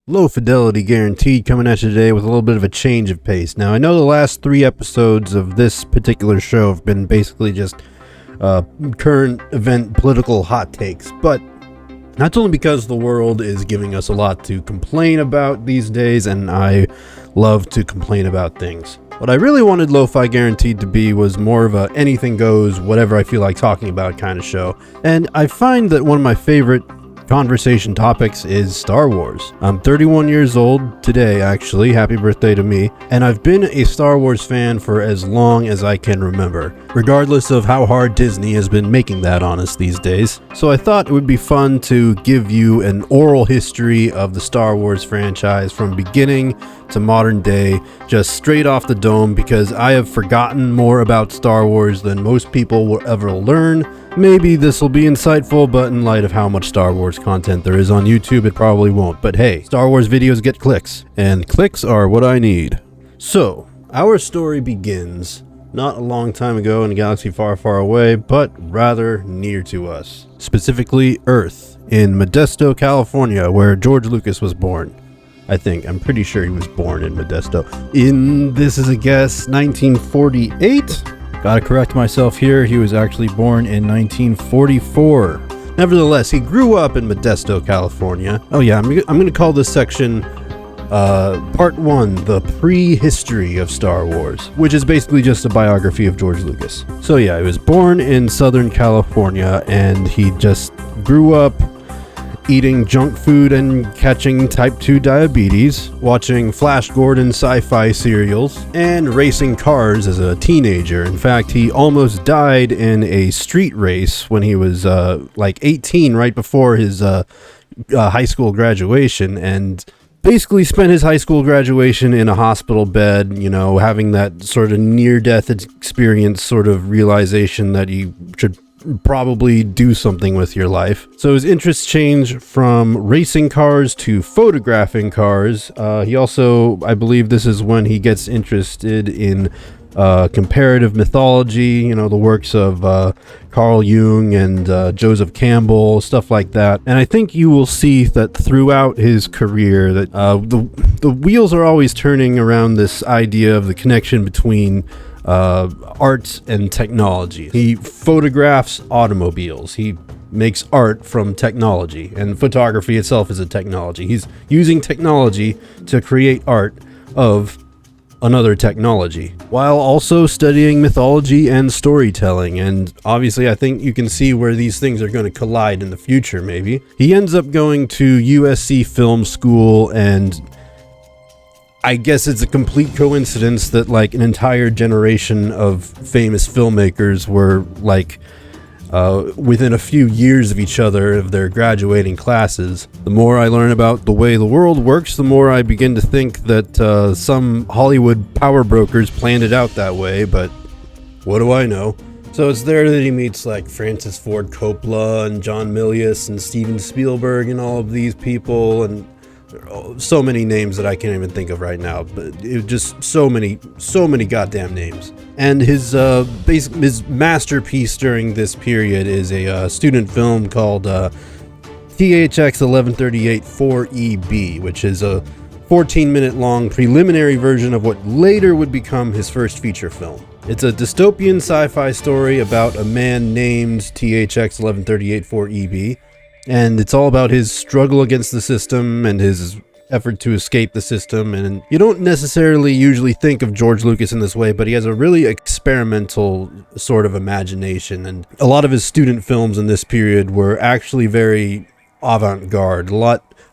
Low fidelity guaranteed coming at you today with a little bit of a change of pace. Now, I know the last 3 episodes of this particular show have been basically just current event political hot takes, but that's only because the world is giving us a lot to complain about these days, and I love to complain about things. What I really wanted Lo-Fi Guaranteed to be was more of a anything goes, whatever I feel like talking about kind of show, and I find that one of my favorite conversation topics is Star Wars. I'm 31 years old today, actually. Happy birthday to me. And I've been a Star Wars fan for as long as I can remember, regardless of how hard Disney has been making that on us these days. So I thought it would be fun to give you an oral history of the Star Wars franchise from beginning to modern day, just straight off the dome, because I have forgotten more about Star Wars than most people will ever learn. Maybe this will be insightful, but in light of how much Star Wars content there is on YouTube, it probably won't. But hey, Star Wars videos get clicks, and clicks are what I need. So, our story begins not a long time ago in a galaxy far, far away, but rather near to us. Specifically, Earth, in Modesto, California, where George Lucas was born. I'm pretty sure he was born in Modesto. This is a guess, 1948? Gotta correct myself here, he was actually born in 1944. Nevertheless, he grew up in Modesto, California. Oh yeah, I'm gonna call this section Part 1, the Prehistory of Star Wars, which is basically just a biography of George Lucas. So yeah, he was born in Southern California, and he just grew up eating junk food and catching type 2 diabetes, watching Flash Gordon sci-fi serials, and racing cars as a teenager. In fact, he almost died in a street race when he was like 18, right before his high school graduation, and basically spent his high school graduation in a hospital bed, you know, having that sort of near-death experience, sort of realization that you should probably do something with your life. So his interests change from racing cars to photographing cars. He also, I believe this is when he gets interested in comparative mythology, you know, the works of Carl Jung and Joseph Campbell, stuff like that. And I think you will see that throughout his career that the wheels are always turning around this idea of the connection between art and technology. He photographs automobiles. He makes art from technology, and photography itself is a technology. He's using technology to create art of another technology, while also studying mythology and storytelling. And obviously, I think you can see where these things are going to collide in the future, maybe. He ends up going to USC Film School, and I guess it's a complete coincidence that like an entire generation of famous filmmakers were like within a few years of each other of their graduating classes. The more I learn about the way the world works, the more I begin to think that some Hollywood power brokers planned it out that way, but what do I know? So it's there that he meets like Francis Ford Coppola and John Milius and Steven Spielberg and all of these people, and so many names that I can't even think of right now, but it just so many goddamn names. And his masterpiece during this period is a student film called THX 1138 4EB, which is a 14-minute long preliminary version of what later would become his first feature film. It's a dystopian sci-fi story about a man named THX 1138 4EB, and it's all about his struggle against the system and his effort to escape the system. And you don't necessarily usually think of George Lucas in this way, but he has a really experimental sort of imagination, and a lot of his student films in this period were actually very avant-garde, a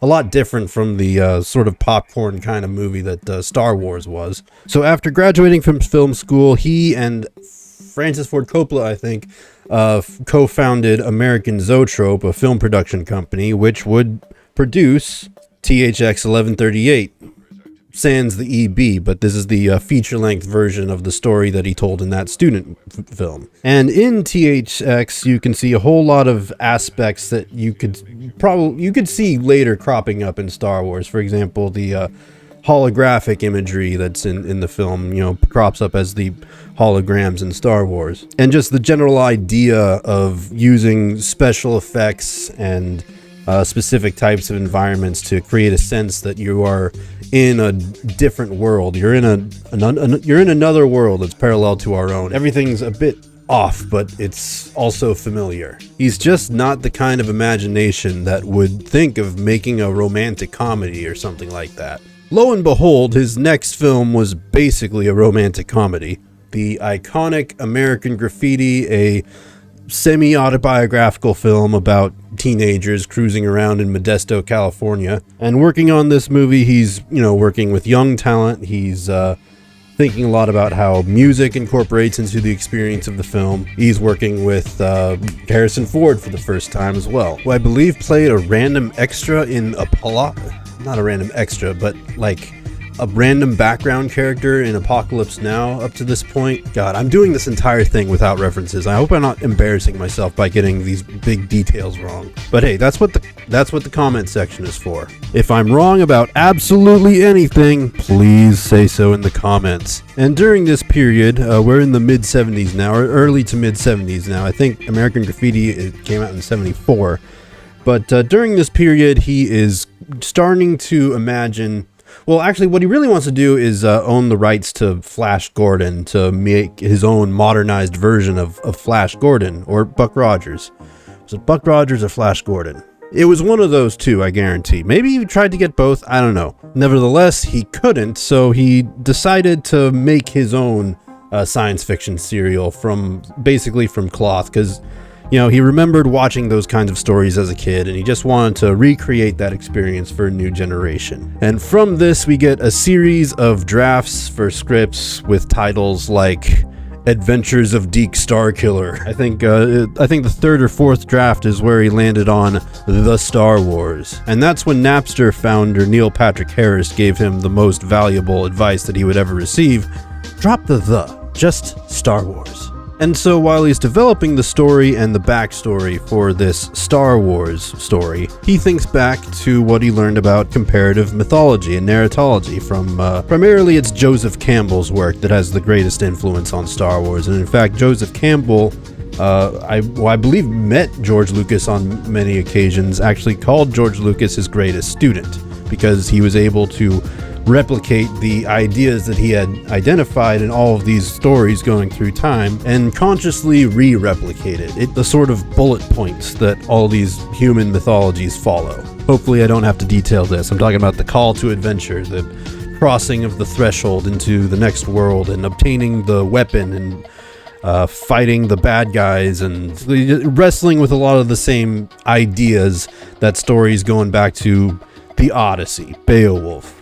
lot different from the sort of popcorn kind of movie that Star Wars was. So after graduating from film school, he and Francis Ford Coppola, I think, co-founded American Zoetrope, a film production company, which would produce THX 1138, sans the EB, but this is the feature-length version of the story that he told in that student film. And in THX, you can see a whole lot of aspects that you could see later cropping up in Star Wars. For example, the holographic imagery that's in the film, you know, crops up as the holograms in Star Wars. And just the general idea of using special effects and specific types of environments to create a sense that you are in a different world. You're in another world that's parallel to our own. Everything's a bit off, but it's also familiar. He's just not the kind of imagination that would think of making a romantic comedy or something like that. Lo and behold, his next film was basically a romantic comedy. The iconic American Graffiti, a semi-autobiographical film about teenagers cruising around in Modesto, California. And working on this movie, he's, working with young talent. He's thinking a lot about how music incorporates into the experience of the film. He's working with Harrison Ford for the first time as well, who I believe played a random extra in a plot. Not a random extra, but like a random background character in Apocalypse Now up to this point. God, I'm doing this entire thing without references. I hope I'm not embarrassing myself by getting these big details wrong. But hey, that's what the comment section is for. If I'm wrong about absolutely anything, please say so in the comments. And during this period, we're in the mid-70s now, or early to mid-70s now. I think American Graffiti came out in 74. But during this period, he is starting to imagine... Well, actually, what he really wants to do is own the rights to Flash Gordon, to make his own modernized version of Flash Gordon, or Buck Rogers. Was it Buck Rogers or Flash Gordon? It was one of those two, I guarantee. Maybe he tried to get both, I don't know. Nevertheless, he couldn't, so he decided to make his own science fiction serial basically from cloth, because... he remembered watching those kinds of stories as a kid, and he just wanted to recreate that experience for a new generation. And from this, we get a series of drafts for scripts with titles like Adventures of Deke Starkiller. I think the third or fourth draft is where he landed on The Star Wars. And that's when Napster founder Neil Patrick Harris gave him the most valuable advice that he would ever receive. Drop just Star Wars. And so while he's developing the story and the backstory for this Star Wars story, he thinks back to what he learned about comparative mythology and narratology from primarily it's Joseph Campbell's work that has the greatest influence on Star Wars. And in fact, Joseph Campbell, I believe met George Lucas on many occasions, actually called George Lucas his greatest student because he was able to replicate the ideas that he had identified in all of these stories going through time and consciously re-replicate it, the sort of bullet points that all these human mythologies follow. Hopefully I don't have to detail this. I'm talking about the call to adventure, the crossing of the threshold into the next world and obtaining the weapon and fighting the bad guys and wrestling with a lot of the same ideas that stories going back to the Odyssey, Beowulf,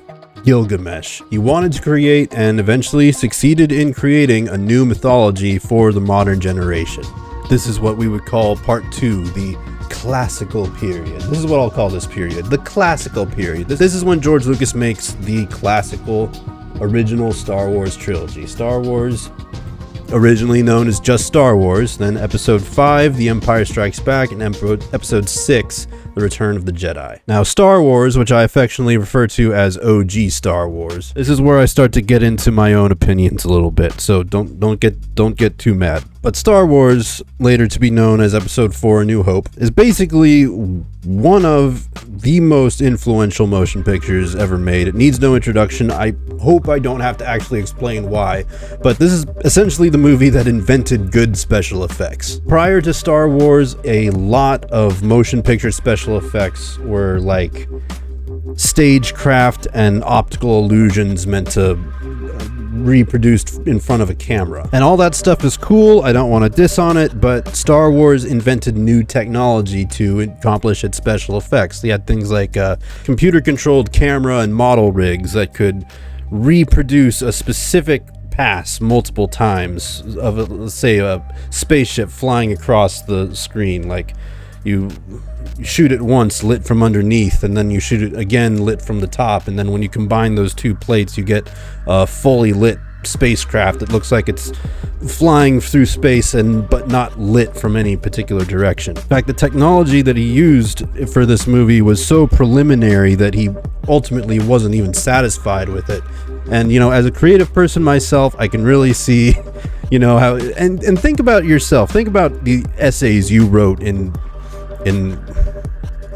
Gilgamesh. He wanted to create and eventually succeeded in creating a new mythology for the modern generation. This is what we would call part 2, the classical period. This is what I'll call this period, the classical period. This is when George Lucas makes the classical original Star Wars trilogy. Star Wars, originally known as just Star Wars, then Episode 5, The Empire Strikes Back, and Episode 6, The Return of the Jedi. Now, Star Wars, which I affectionately refer to as OG Star Wars, this is where I start to get into my own opinions a little bit, so don't get too mad. But Star Wars, later to be known as Episode 4, A New Hope, is basically one of the most influential motion pictures ever made. It needs no introduction. I hope I don't have to actually explain why, but this is essentially the movie that invented good special effects. Prior to Star Wars, a lot of motion picture special effects were like stagecraft and optical illusions meant to reproduced in front of a camera. And all that stuff is cool, I don't want to diss on it, but Star Wars invented new technology to accomplish its special effects. They had things like computer-controlled camera and model rigs that could reproduce a specific pass multiple times of, let's say, a spaceship flying across the screen. Like, you shoot it once lit from underneath, and then you shoot it again lit from the top, and then when you combine those two plates you get a fully lit spacecraft that looks like it's flying through space but not lit from any particular direction. In fact, the technology that he used for this movie was so preliminary that he ultimately wasn't even satisfied with it. And as a creative person myself, I can really see how and think about yourself, think about the essays you wrote in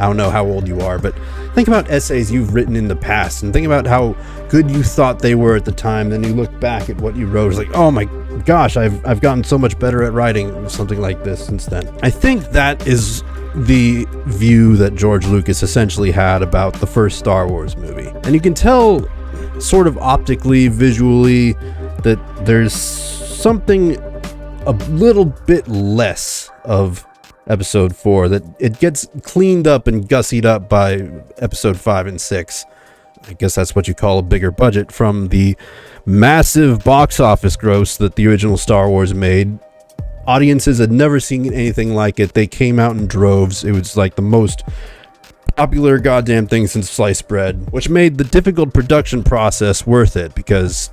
I don't know how old you are, but think about essays you've written in the past and think about how good you thought they were at the time. Then you look back at what you wrote. It's like, oh my gosh, I've gotten so much better at writing something like this since then. I think that is the view that George Lucas essentially had about the first Star Wars movie. And you can tell sort of optically, visually, that there's something a little bit less of episode 4, that it gets cleaned up and gussied up by episode 5 and 6. I guess that's what you call a bigger budget from the massive box office gross that the original Star Wars made. Audiences had never seen anything like it. They came out in droves. It was like the most popular goddamn thing since sliced bread, which made the difficult production process worth it because,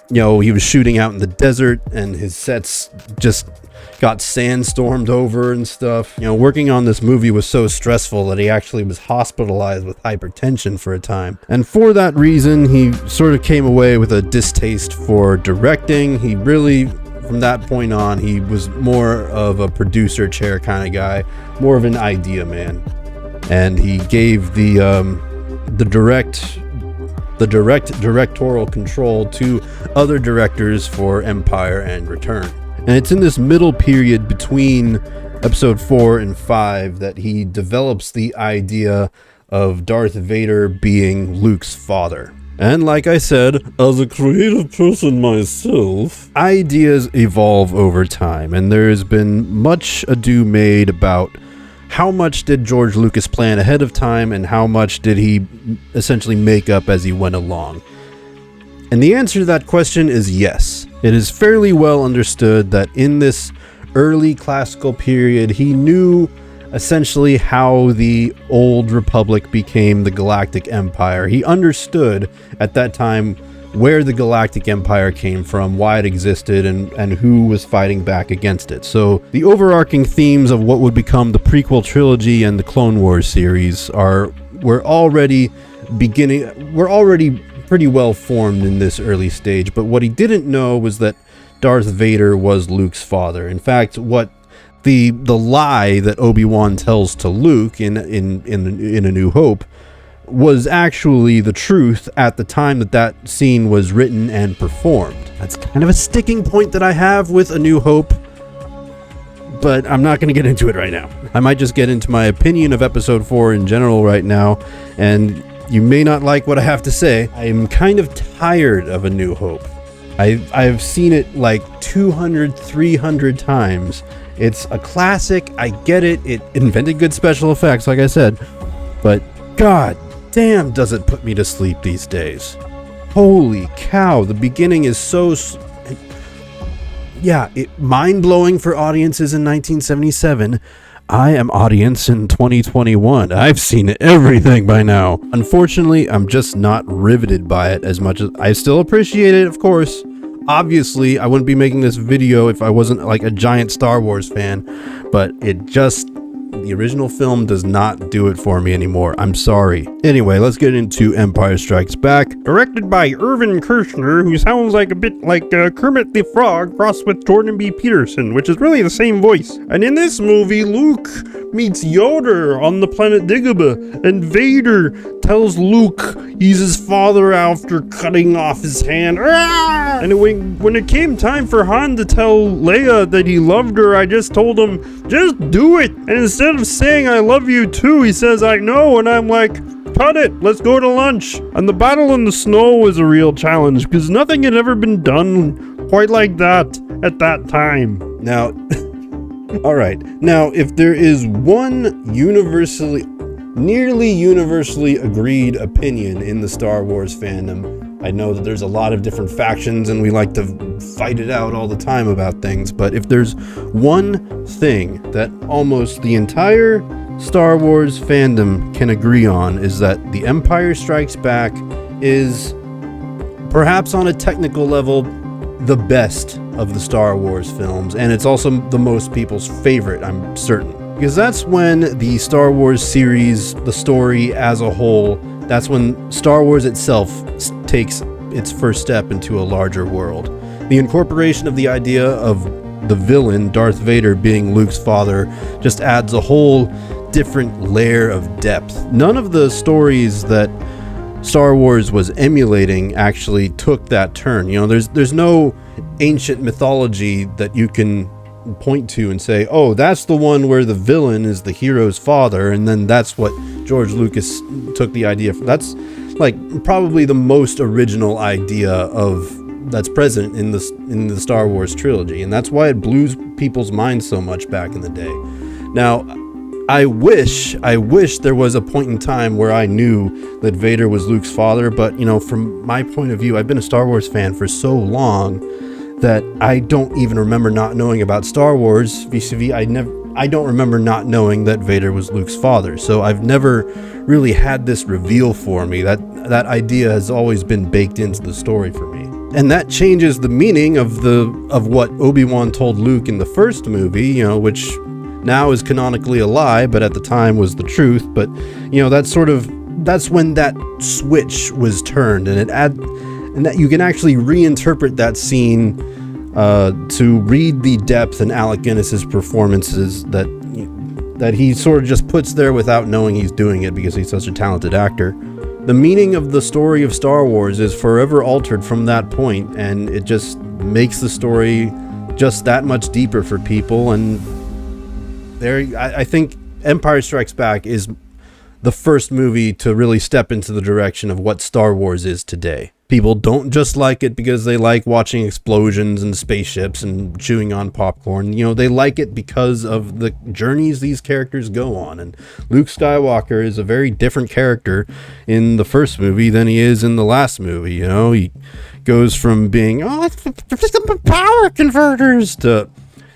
you know, he was shooting out in the desert and his sets just got sandstormed over and stuff. You know, working on this movie was so stressful that he actually was hospitalized with hypertension for a time. And for that reason, he sort of came away with a distaste for directing. He really, from that point on, he was more of a producer chair kind of guy, more of an idea man. And he gave the directorial control to other directors for Empire and Return. And it's in this middle period between episode 4 and 5 that he develops the idea of Darth Vader being Luke's father. And like I said, as a creative person myself, ideas evolve over time, and there has been much ado made about how much did George Lucas plan ahead of time and how much did he essentially make up as he went along. And the answer to that question is yes. It is fairly well understood that in this early classical period, he knew essentially how the old Republic became the Galactic Empire. He understood at that time where the Galactic Empire came from, why it existed, and who was fighting back against it. So the overarching themes of what would become the prequel trilogy and the Clone Wars series were already pretty well formed in this early stage, but what he didn't know was that Darth Vader was Luke's father. In fact, what the lie that Obi-Wan tells to Luke in A New Hope was actually the truth at the time that scene was written and performed. That's kind of a sticking point that I have with A New Hope, but I'm not going to get into it right now. I might just get into my opinion of episode 4 in general right now, and you may not like what I have to say. I am kind of tired of A New Hope. I've seen it like 200, 300 times. It's a classic. I get it. It invented good special effects, like I said. But god damn, does it put me to sleep these days. Holy cow. The beginning is so... mind-blowing for audiences in 1977. I am audience in 2021. I've seen everything by now. Unfortunately, I'm just not riveted by it as much as I still appreciate it, of course. Obviously, I wouldn't be making this video if I wasn't like a giant Star Wars fan, but the original film does not do it for me anymore. I'm sorry. Anyway, let's get into Empire Strikes Back. Directed by Irvin Kershner, who sounds like a bit like Kermit the Frog crossed with Jordan B. Peterson, which is really the same voice. And in this movie, Luke meets Yoda on the planet Dagobah, and Vader tells Luke he's his father after cutting off his hand. And when it came time for Han to tell Leia that he loved her, I just told him, just do it. And instead of saying I love you too, he says I know, and I'm like, cut it, let's go to lunch. And the battle in the snow was a real challenge because nothing had ever been done quite like that at that time. Now, alright, now if there is one nearly universally agreed opinion in the Star Wars fandom, I know that there's a lot of different factions and we like to fight it out all the time about things, but if there's one thing that almost the entire Star Wars fandom can agree on, is that The Empire Strikes Back is, perhaps on a technical level, the best of the Star Wars films, and it's also the most people's favorite, I'm certain. Because that's when the Star Wars series, the story as a whole, that's when Star Wars itself takes its first step into a larger world. The incorporation of the idea of the villain, Darth Vader, being Luke's father, just adds a whole different layer of depth. None of the stories that Star Wars was emulating actually took that turn. You know, there's no ancient mythology that you can point to and say, oh, that's the one where the villain is the hero's father, and then that's what George Lucas took the idea from. That's like probably the most original idea of that's present in the Star Wars trilogy, and that's why it blew people's minds so much back in the day. Now, I wish there was a point in time where I knew that Vader was Luke's father, but you know, from my point of view, I've been a Star Wars fan for so long that I don't even remember not knowing about Star Wars. Vis-a-vis, I don't remember not knowing that Vader was Luke's father. So I've never really had this reveal for me. That idea has always been baked into the story for me. And that changes the meaning of what Obi-Wan told Luke in the first movie, you know, which now is canonically a lie, but at the time was the truth. But you know, that's when that switch was turned, and that you can actually reinterpret that scene to read the depth in Alec Guinness's performances that he sort of just puts there without knowing he's doing it because he's such a talented actor. The meaning of the story of Star Wars is forever altered from that point, and it just makes the story just that much deeper for people. And I think Empire Strikes Back is the first movie to really step into the direction of what Star Wars is today. People don't just like it because they like watching explosions and spaceships and chewing on popcorn. You know, they like it because of the journeys these characters go on. And Luke Skywalker is a very different character in the first movie than he is in the last movie. You know, he goes from being, oh, it's power converters to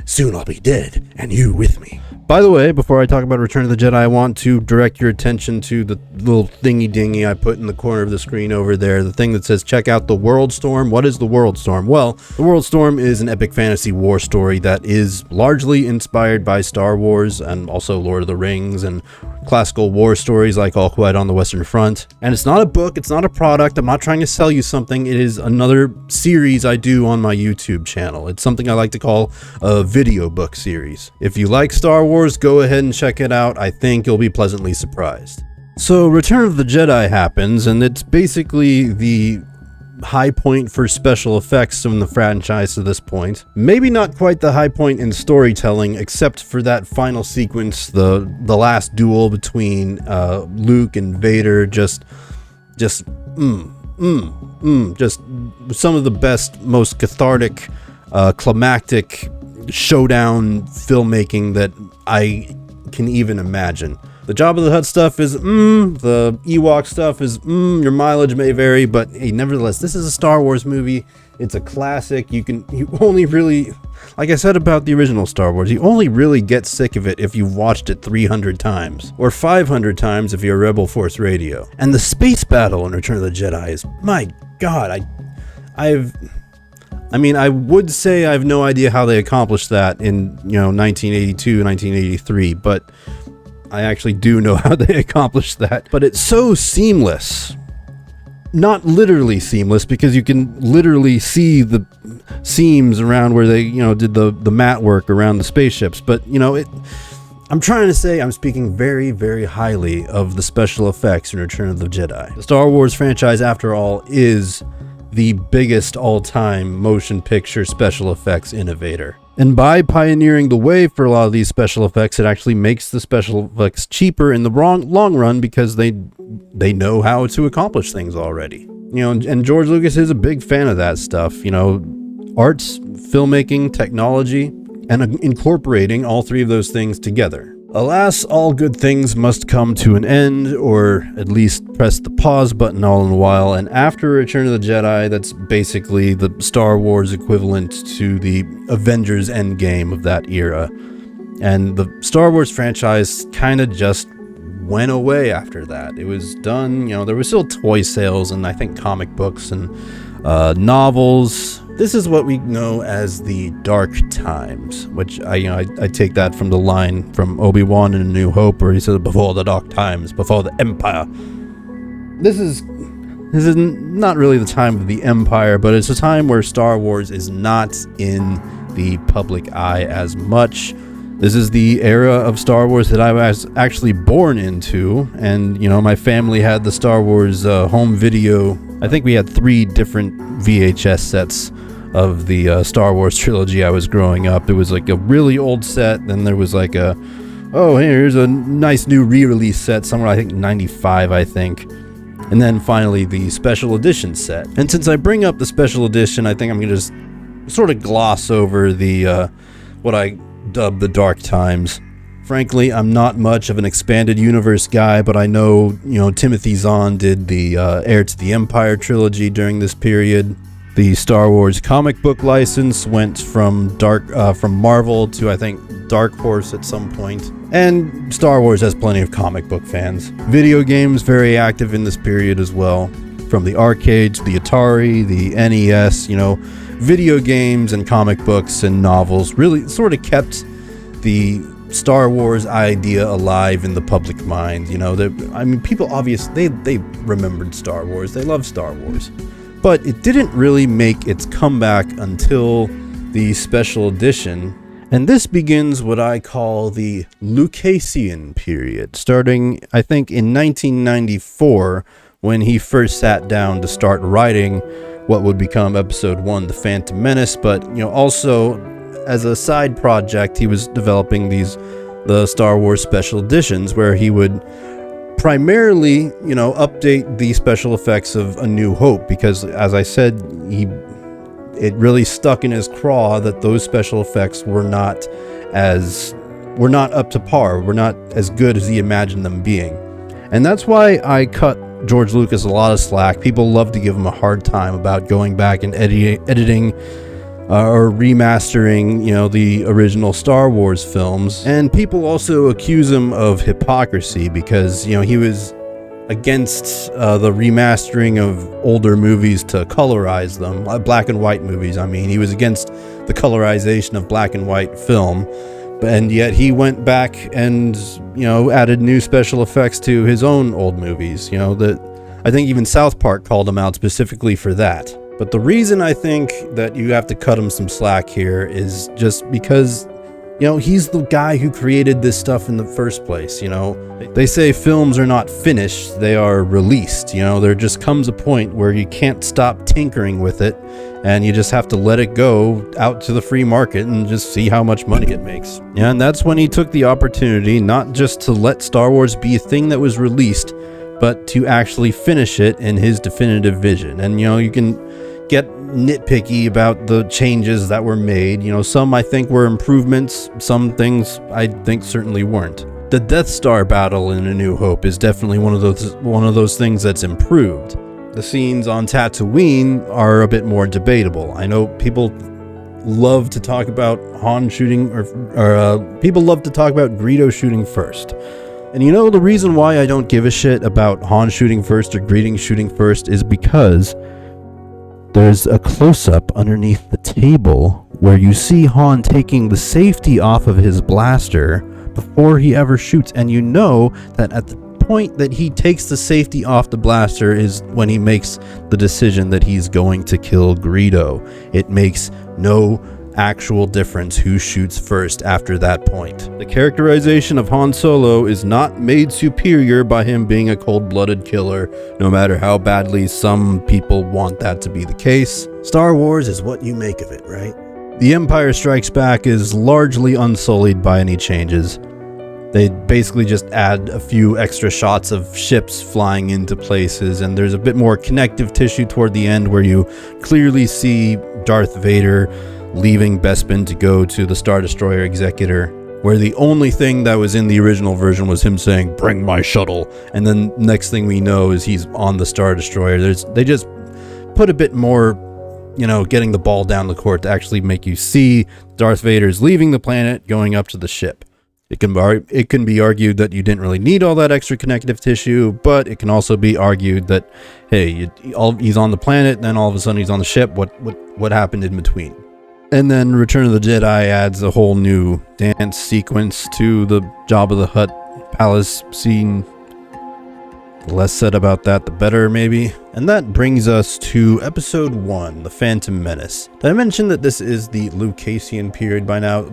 soon I'll be dead and you with me. By the way, before I talk about Return of the Jedi, I want to direct your attention to the little thingy-dingy I put in the corner of the screen over there, the thing that says, check out the World Storm. What is the World Storm? Well, the World Storm is an epic fantasy war story that is largely inspired by Star Wars and also Lord of the Rings and classical war stories like All Quiet on the Western Front. And it's not a book, it's not a product, I'm not trying to sell you something, it is another series I do on my YouTube channel. It's something I like to call a video book series. If you like Star Wars, go ahead and check it out. I think you'll be pleasantly surprised. So Return of the Jedi happens, and it's basically the high point for special effects from the franchise to this point. Maybe not quite the high point in storytelling, except for that final sequence, the last duel between Luke and Vader. Just some of the best, most cathartic, climactic showdown filmmaking that I can even imagine. The Jabba the Hutt stuff is the Ewok stuff is your mileage may vary, but hey, nevertheless, this is a Star Wars movie. It's a classic. You only really, like I said about the original Star Wars, you only really get sick of it if you've watched it 300 times or 500 times if you're Rebel Force Radio. And the space battle in Return of the Jedi is, my God, I would say I have no idea how they accomplished that in, 1982, 1983, but I actually do know how they accomplished that. But it's so seamless. Not literally seamless, because you can literally see the seams around where they, did the mat work around the spaceships. But, I'm trying to say I'm speaking very, very highly of the special effects in Return of the Jedi. The Star Wars franchise, after all, is the biggest all-time motion picture special effects innovator. And by pioneering the way for a lot of these special effects, it actually makes the special effects cheaper in the long run because they know how to accomplish things already. And George Lucas is a big fan of that stuff. Arts, filmmaking, technology, and incorporating all three of those things together. Alas, all good things must come to an end, or at least press the pause button all in a while, and after Return of the Jedi, that's basically the Star Wars equivalent to the Avengers endgame of that era. And the Star Wars franchise kind of just went away after that. It was done, there were still toy sales and I think comic books and novels. This is what we know as the Dark Times, which I take that from the line from Obi-Wan in A New Hope, where he said, "Before the Dark Times, before the Empire." This is not really the time of the Empire, but it's a time where Star Wars is not in the public eye as much. This is the era of Star Wars that I was actually born into, and you know, my family had the Star Wars home video. I think we had 3 different VHS sets of the Star Wars trilogy I was growing up. It was like a really old set, then there was like a, oh, here's a nice new re-release set somewhere, I think 95, I think. And then finally the special edition set. And since I bring up the special edition, I think I'm gonna just sort of gloss over the what I dub the dark times. Frankly, I'm not much of an expanded universe guy, but I know, you know, Timothy Zahn did the Heir to the Empire trilogy during this period. The Star Wars comic book license went from Marvel to, I think, Dark Horse at some point. And Star Wars has plenty of comic book fans. Video games very active in this period as well. From the arcade to the Atari, the NES, you know, video games and comic books and novels really sort of kept the Star Wars idea alive in the public mind. You know, I mean, people obviously, they remembered Star Wars. They loved Star Wars. But it didn't really make its comeback until the special edition. And this begins what I call the Lucasian period, starting, I think, in 1994, when he first sat down to start writing what would become Episode 1, The Phantom Menace. But, you know, also, as a side project, he was developing the Star Wars special editions, where he would primarily, you know, update the special effects of A New Hope, because, as I said, it really stuck in his craw that those special effects were not up to par, were not as good as he imagined them being. And that's why I cut George Lucas a lot of slack. People love to give him a hard time about going back and editing or remastering, you know, the original Star Wars films. And people also accuse him of hypocrisy because, you know, he was against the remastering of older movies to colorize them, black and white movies. I mean, he was against the colorization of black and white film, and yet he went back and, you know, added new special effects to his own old movies. You know, that I think even South Park called him out specifically for that. But the reason I think that you have to cut him some slack here is just because, you know, he's the guy who created this stuff in the first place. You know, they say films are not finished, they are released. You know, there just comes a point where you can't stop tinkering with it, and you just have to let it go out to the free market and just see how much money it makes. Yeah, and that's when he took the opportunity not just to let Star Wars be a thing that was released, but to actually finish it in his definitive vision. And, you know, you can get nitpicky about the changes that were made. You know, some I think were improvements, some things I think certainly weren't. The Death Star battle in A New Hope is definitely one of those things that's improved. The scenes on Tatooine are a bit more debatable. I know people love to talk about Han shooting, or people love to talk about Greedo shooting first. And you know, the reason why I don't give a shit about Han shooting first or Greedo shooting first is because there's a close-up underneath the table where you see Han taking the safety off of his blaster before he ever shoots, and you know that at the point that he takes the safety off the blaster is when he makes the decision that he's going to kill Greedo. It makes no actual difference who shoots first after that point. The characterization of Han Solo is not made superior by him being a cold-blooded killer, no matter how badly some people want that to be the case. Star Wars is what you make of it, right? The Empire Strikes Back is largely unsullied by any changes. They basically just add a few extra shots of ships flying into places, and there's a bit more connective tissue toward the end where you clearly see Darth Vader leaving Bespin to go to the Star Destroyer Executor, where the only thing that was in the original version was him saying, "Bring my shuttle," and then next thing we know is he's on the Star Destroyer. They just put a bit more, you know, getting the ball down the court to actually make you see Darth Vader's leaving the planet, going up to the ship. It can be argued that you didn't really need all that extra connective tissue, but it can also be argued that, hey, he's on the planet, then all of a sudden he's on the ship. What happened in between? And then Return of the Jedi adds a whole new dance sequence to the Jabba the Hutt palace scene. The less said about that, the better, maybe. And that brings us to episode 1, The Phantom Menace. Did I mention that this is the Lucasian period by now?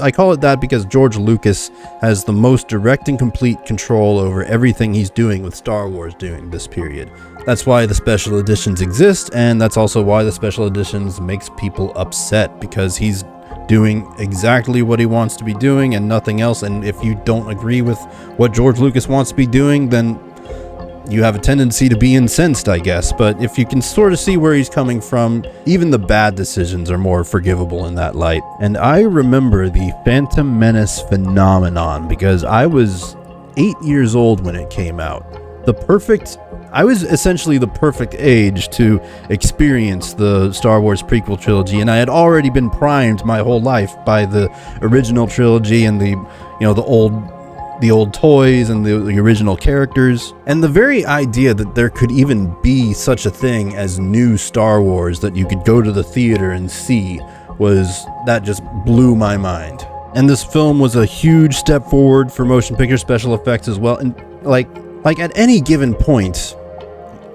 I call it that because George Lucas has the most direct and complete control over everything he's doing with Star Wars during this period. That's why the special editions exist, and that's also why the special editions makes people upset, because he's doing exactly what he wants to be doing and nothing else. And if you don't agree with what George Lucas wants to be doing, then you have a tendency to be incensed, I guess. But if you can sort of see where he's coming from, even the bad decisions are more forgivable in that light. And I remember the Phantom Menace phenomenon because I was 8 years old when it came out. I was essentially the perfect age to experience the Star Wars prequel trilogy, and I had already been primed my whole life by the original trilogy and the old toys and the original characters. And the very idea that there could even be such a thing as new Star Wars that you could go to the theater and see that just blew my mind. And this film was a huge step forward for motion picture special effects as well. And like at any given point,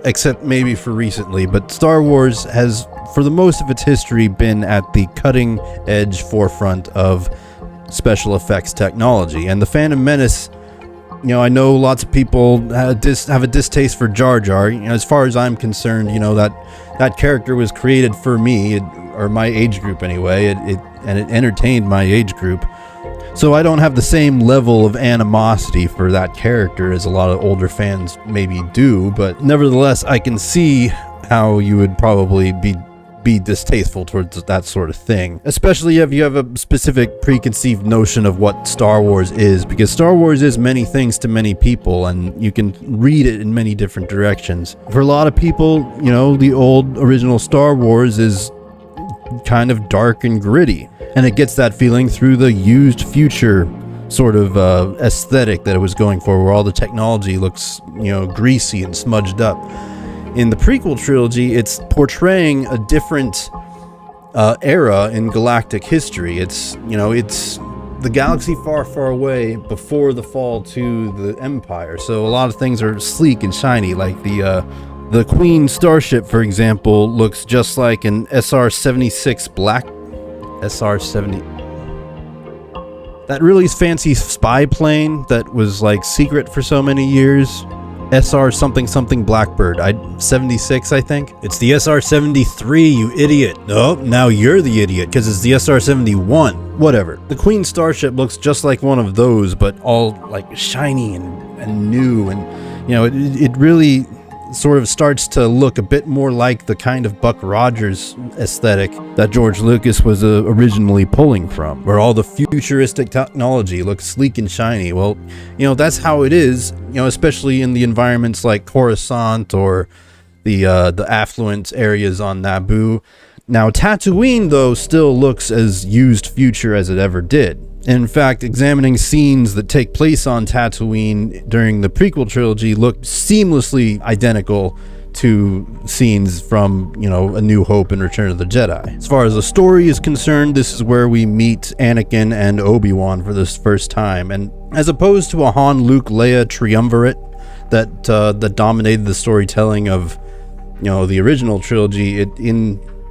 except maybe for recently, but Star Wars has, for the most of its history, been at the cutting edge forefront of special effects technology. And the Phantom Menace, I know lots of people have a distaste for Jar Jar. As far as I'm concerned, that character was created for me, or my age group anyway, and it entertained my age group. So I don't have the same level of animosity for that character as a lot of older fans maybe do, but nevertheless, I can see how you would probably be distasteful towards that sort of thing, especially if you have a specific preconceived notion of what Star Wars is, because Star Wars is many things to many people, and you can read it in many different directions. For a lot of people, the old original Star Wars is kind of dark and gritty, and it gets that feeling through the used future sort of aesthetic that it was going for, where all the technology looks greasy and smudged up. In the prequel trilogy, it's portraying a different era in galactic history. It's the galaxy far, far away before the fall to the Empire. So a lot of things are sleek and shiny, like the Queen starship, for example, looks just like an SR-76 that really fancy spy plane that was like secret for so many years. SR something Blackbird. 76, I think. It's the SR-73, you idiot. No, now you're the idiot, because it's the SR-71. Whatever. The Queen starship looks just like one of those, but all like shiny and new, and it really sort of starts to look a bit more like the kind of Buck Rogers aesthetic that George Lucas was originally pulling from, where all the futuristic technology looks sleek and shiny. Well, that's how it is, especially in the environments like Coruscant or the affluent areas on Naboo. Now, Tatooine, though, still looks as used future as it ever did. In fact, examining scenes that take place on Tatooine during the prequel trilogy look seamlessly identical to scenes from, A New Hope and Return of the Jedi. As far as the story is concerned, this is where we meet Anakin and Obi-Wan for this first time. And as opposed to a Han, Luke, Leia triumvirate that dominated the storytelling of, the original trilogy,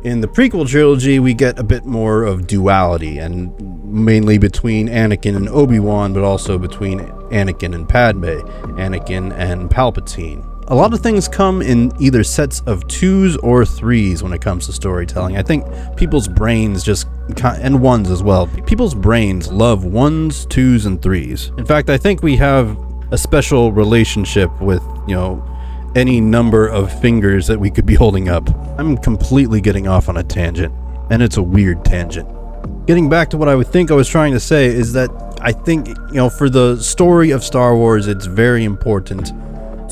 in the prequel trilogy, we get a bit more of duality, and mainly between Anakin and Obi-Wan, but also between Anakin and Padme, Anakin and Palpatine. A lot of things come in either sets of 2s or 3s when it comes to storytelling. I think people's brains and 1s as well. People's brains love 1s, 2s, and 3s. In fact, I think we have a special relationship with, any number of fingers that we could be holding up. I'm completely getting off on a tangent, and it's a weird tangent. Getting back to what I would think I was trying to say is that I think, for the story of Star Wars, it's very important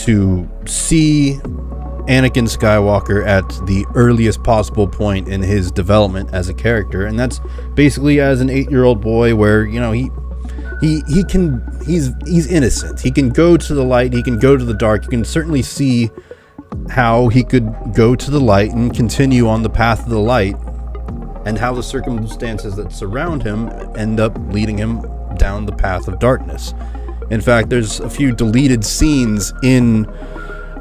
to see Anakin Skywalker at the earliest possible point in his development as a character, and that's basically as an 8-year-old boy where, he's innocent. He can go to the light, he can go to the dark. You can certainly see how he could go to the light and continue on the path of the light, and how the circumstances that surround him end up leading him down the path of darkness. In fact, there's a few deleted scenes in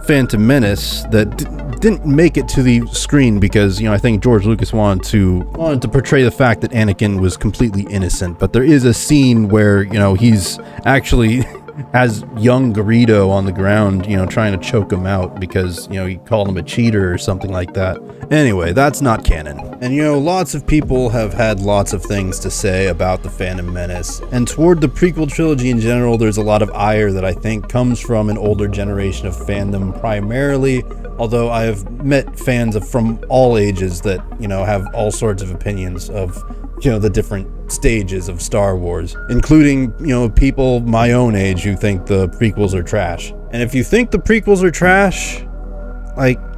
Phantom Menace that didn't make it to the screen because, I think George Lucas wanted to portray the fact that Anakin was completely innocent. But there is a scene where, he's actually has young Garrido on the ground, trying to choke him out because, he called him a cheater or something like that. Anyway, that's not canon. And lots of people have had lots of things to say about the Phantom Menace. And toward the prequel trilogy in general, there's a lot of ire that I think comes from an older generation of fandom primarily. Although I have met fans from all ages that, have all sorts of opinions of, the different stages of Star Wars, including, people my own age who think the prequels are trash. And if you think the prequels are trash,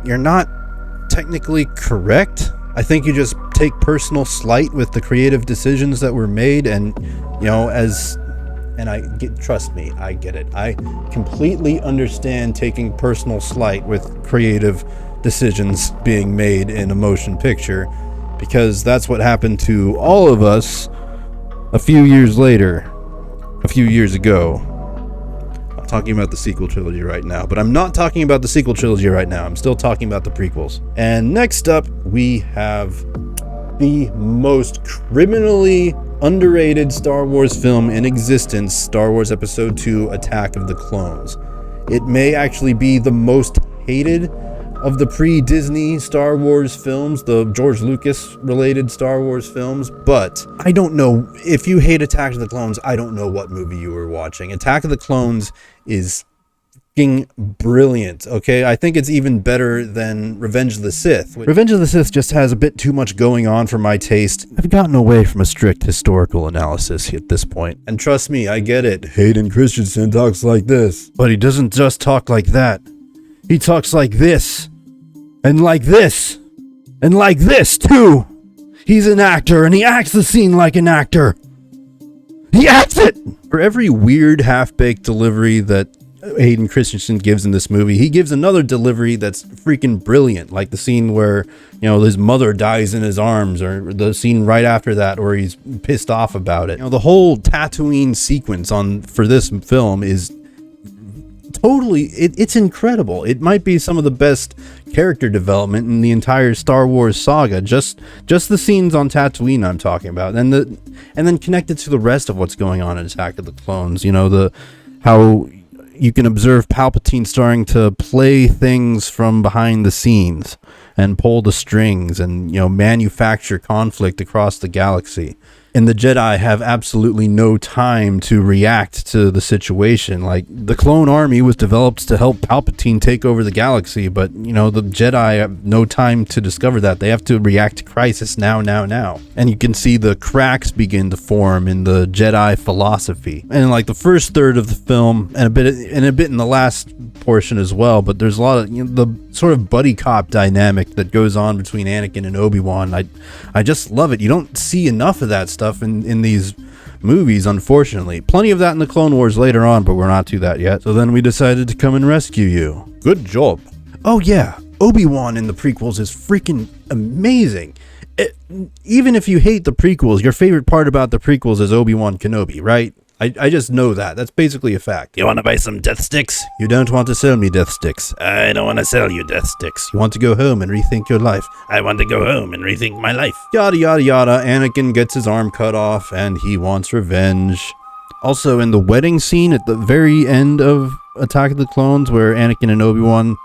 you're not technically correct. I think you just take personal slight with the creative decisions that were made, and, trust me, I get it. I completely understand taking personal slight with creative decisions being made in a motion picture, because that's what happened to all of us a few years ago. I'm talking about the sequel trilogy right now, but I'm not talking about the sequel trilogy right now. I'm still talking about the prequels. And next up, we have the most criminally underrated Star Wars film in existence, Star Wars Episode II: Attack of the Clones. It may actually be the most hated of the pre-Disney Star Wars films, the George Lucas related Star Wars films, but I don't know, if you hate Attack of the Clones, I don't know what movie you were watching. Attack of the Clones is fucking brilliant, okay? I think it's even better than Revenge of the Sith. Revenge of the Sith just has a bit too much going on for my taste. I've gotten away from a strict historical analysis at this point. And trust me, I get it. Hayden Christensen talks like this. But he doesn't just talk like that. He talks like this. And like this. And like this, too. He's an actor, and he acts the scene like an actor. He acts it! For every weird half-baked delivery that Hayden Christensen gives in this movie, he gives another delivery that's freaking brilliant, like the scene where, his mother dies in his arms, or the scene right after that where he's pissed off about it. The whole Tatooine sequence for this film is totally, it's incredible. It might be some of the best character development in the entire Star Wars saga. Just the scenes on Tatooine I'm talking about, and then connected to the rest of what's going on in Attack of the Clones. How you can observe Palpatine starting to play things from behind the scenes and pull the strings and, manufacture conflict across the galaxy. And the Jedi have absolutely no time to react to the situation. Like, the clone army was developed to help Palpatine take over the galaxy, but, the Jedi have no time to discover that. They have to react to crisis now. And you can see the cracks begin to form in the Jedi philosophy. And like the first third of the film, and a bit in the last portion as well, but there's a lot of, the sort of buddy cop dynamic that goes on between Anakin and Obi-Wan. I just love it. You don't see enough of that stuff in these movies, unfortunately. Plenty of that in the Clone Wars later on, but we're not to that yet. So then we decided to come and rescue you. Good job. Oh yeah, Obi-Wan in the prequels is freaking amazing. Even if you hate the prequels, your favorite part about the prequels is Obi-Wan Kenobi, right? I just know that. That's basically a fact. You want to buy some death sticks? You don't want to sell me death sticks. I don't want to sell you death sticks. You want to go home and rethink your life? I want to go home and rethink my life. Yada yada yada. Anakin gets his arm cut off and he wants revenge. Also, in the wedding scene at the very end of Attack of the Clones, where Anakin and Obi-Wan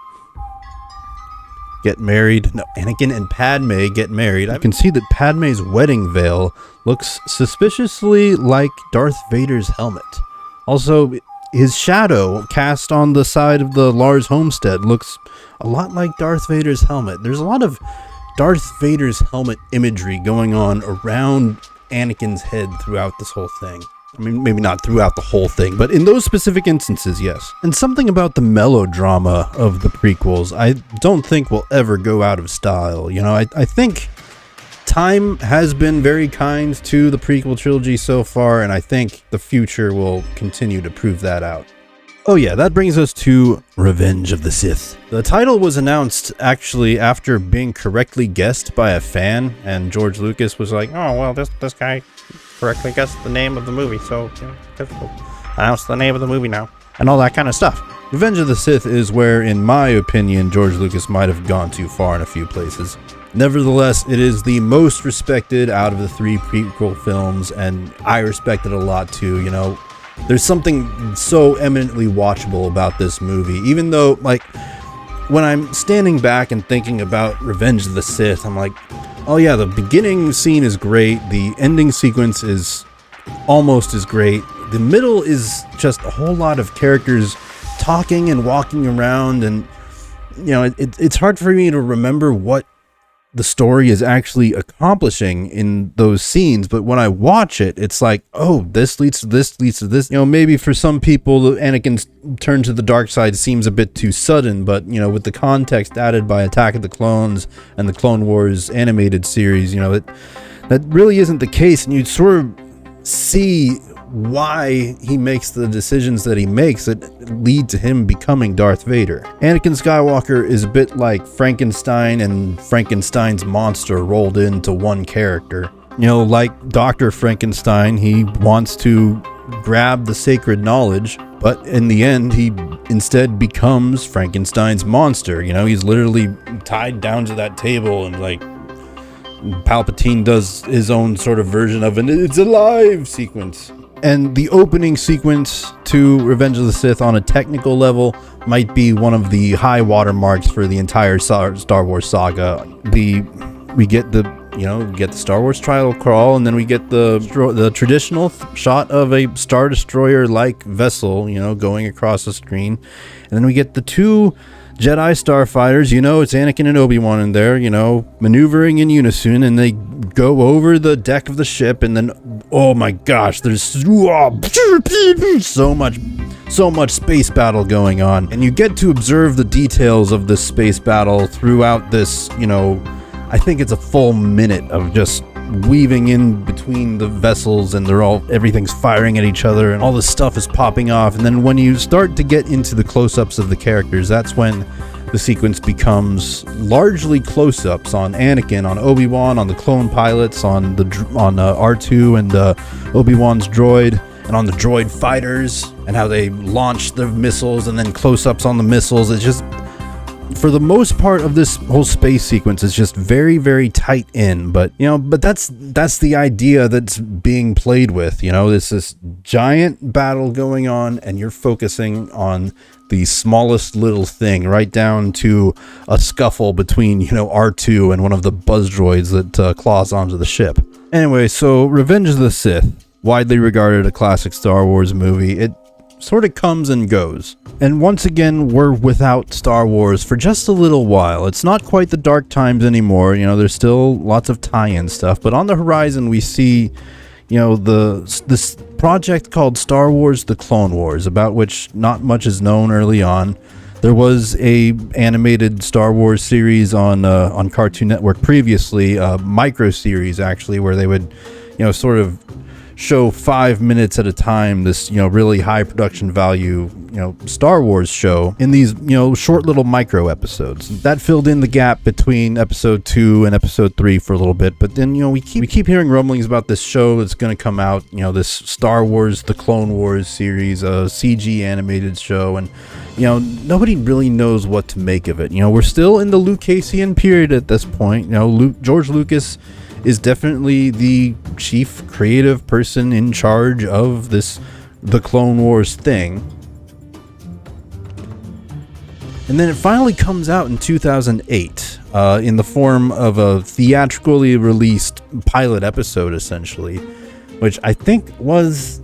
get married. No, Anakin and Padme get married. I can see that Padme's wedding veil looks suspiciously like Darth Vader's helmet. Also, his shadow cast on the side of the Lars homestead looks a lot like Darth Vader's helmet. There's a lot of Darth Vader's helmet imagery going on around Anakin's head throughout this whole thing. I mean, maybe not throughout the whole thing, but in those specific instances, yes. And something about the melodrama of the prequels, I don't think will ever go out of style. I think time has been very kind to the prequel trilogy so far, and I think the future will continue to prove that out. Oh yeah, that brings us to Revenge of the Sith. The title was announced actually after being correctly guessed by a fan, and George Lucas was like, oh, well, this guy correctly guessed the name of the movie, so we'll announce the name of the movie now. and all that kind of stuff. Revenge of the Sith is where, in my opinion, George Lucas might have gone too far in a few places. Nevertheless, it is the most respected out of the 3 prequel films, and I respect it a lot too. You know, there's something so eminently watchable about this movie, even though, like, when I'm standing back and thinking about Revenge of the Sith, I'm like, oh yeah, the beginning scene is great, the ending sequence is almost as great, the middle is just a whole lot of characters talking and walking around, and you know, it's hard for me to remember what the story is actually accomplishing in those scenes, but when I watch it, it's like, oh, this leads to this, leads to this. You know, maybe for some people, Anakin's turn to the dark side seems a bit too sudden, but, you know, with the context added by Attack of the Clones and the Clone Wars animated series, you know, that really isn't the case, and you sort of see why he makes the decisions that he makes that lead to him becoming Darth Vader. Anakin Skywalker is a bit like Frankenstein and Frankenstein's monster rolled into one character. You know, like Dr. Frankenstein, he wants to grab the sacred knowledge, but in the end, he instead becomes Frankenstein's monster. You know, he's literally tied down to that table, and like Palpatine does his own sort of version of an "it's alive" sequence. And the opening sequence to Revenge of the Sith on a technical level might be one of the high watermarks for the entire Star Wars saga. We get the Star Wars trial crawl, and then we get the traditional shot of a Star Destroyer-like vessel, you know, going across the screen. And then we get the 2 Jedi starfighters, you know, it's Anakin and Obi-Wan in there, you know, maneuvering in unison, and they go over the deck of the ship, and then, oh my gosh, there's so much space battle going on, and you get to observe the details of this space battle throughout this, you know, I think it's a full minute of just weaving in between the vessels, and everything's firing at each other, and all this stuff is popping off. And then when you start to get into the close-ups of the characters, that's when the sequence becomes largely close-ups on Anakin, on Obi-Wan, on the clone pilots, on R2 and Obi-Wan's droid, and on the droid fighters, and how they launch the missiles, and then close-ups on the missiles. It's just, for the most part of this whole space sequence, is just very, very tight in, but that's the idea that's being played with. You know, there's this giant battle going on, and you're focusing on the smallest little thing, right down to a scuffle between, you know, R2 and one of the buzz droids that claws onto the ship. Anyway, so Revenge of the Sith, widely regarded a classic Star Wars movie, it sort of comes and goes. And once again, we're without Star Wars for just a little while. It's not quite the dark times anymore, you know, there's still lots of tie-in stuff, but on the horizon we see, you know, this project called Star Wars: The Clone Wars, about which not much is known early on. There was a animated Star Wars series on Cartoon Network previously, a micro series actually, where they would, you know, sort of show 5 minutes at a time this, you know, really high production value, you know, Star Wars show in these, you know, short little micro episodes. That filled in the gap between episode 2 and episode 3 for a little bit, but then, you know, we keep hearing rumblings about this show that's going to come out, you know, this Star Wars: The Clone Wars series, a CG animated show, and, you know, nobody really knows what to make of it. You know, we're still in the Lucasian period at this point. You know, George Lucas is definitely the chief creative person in charge of the Clone Wars thing. And then it finally comes out in 2008 in the form of a theatrically released pilot episode, essentially, which I think was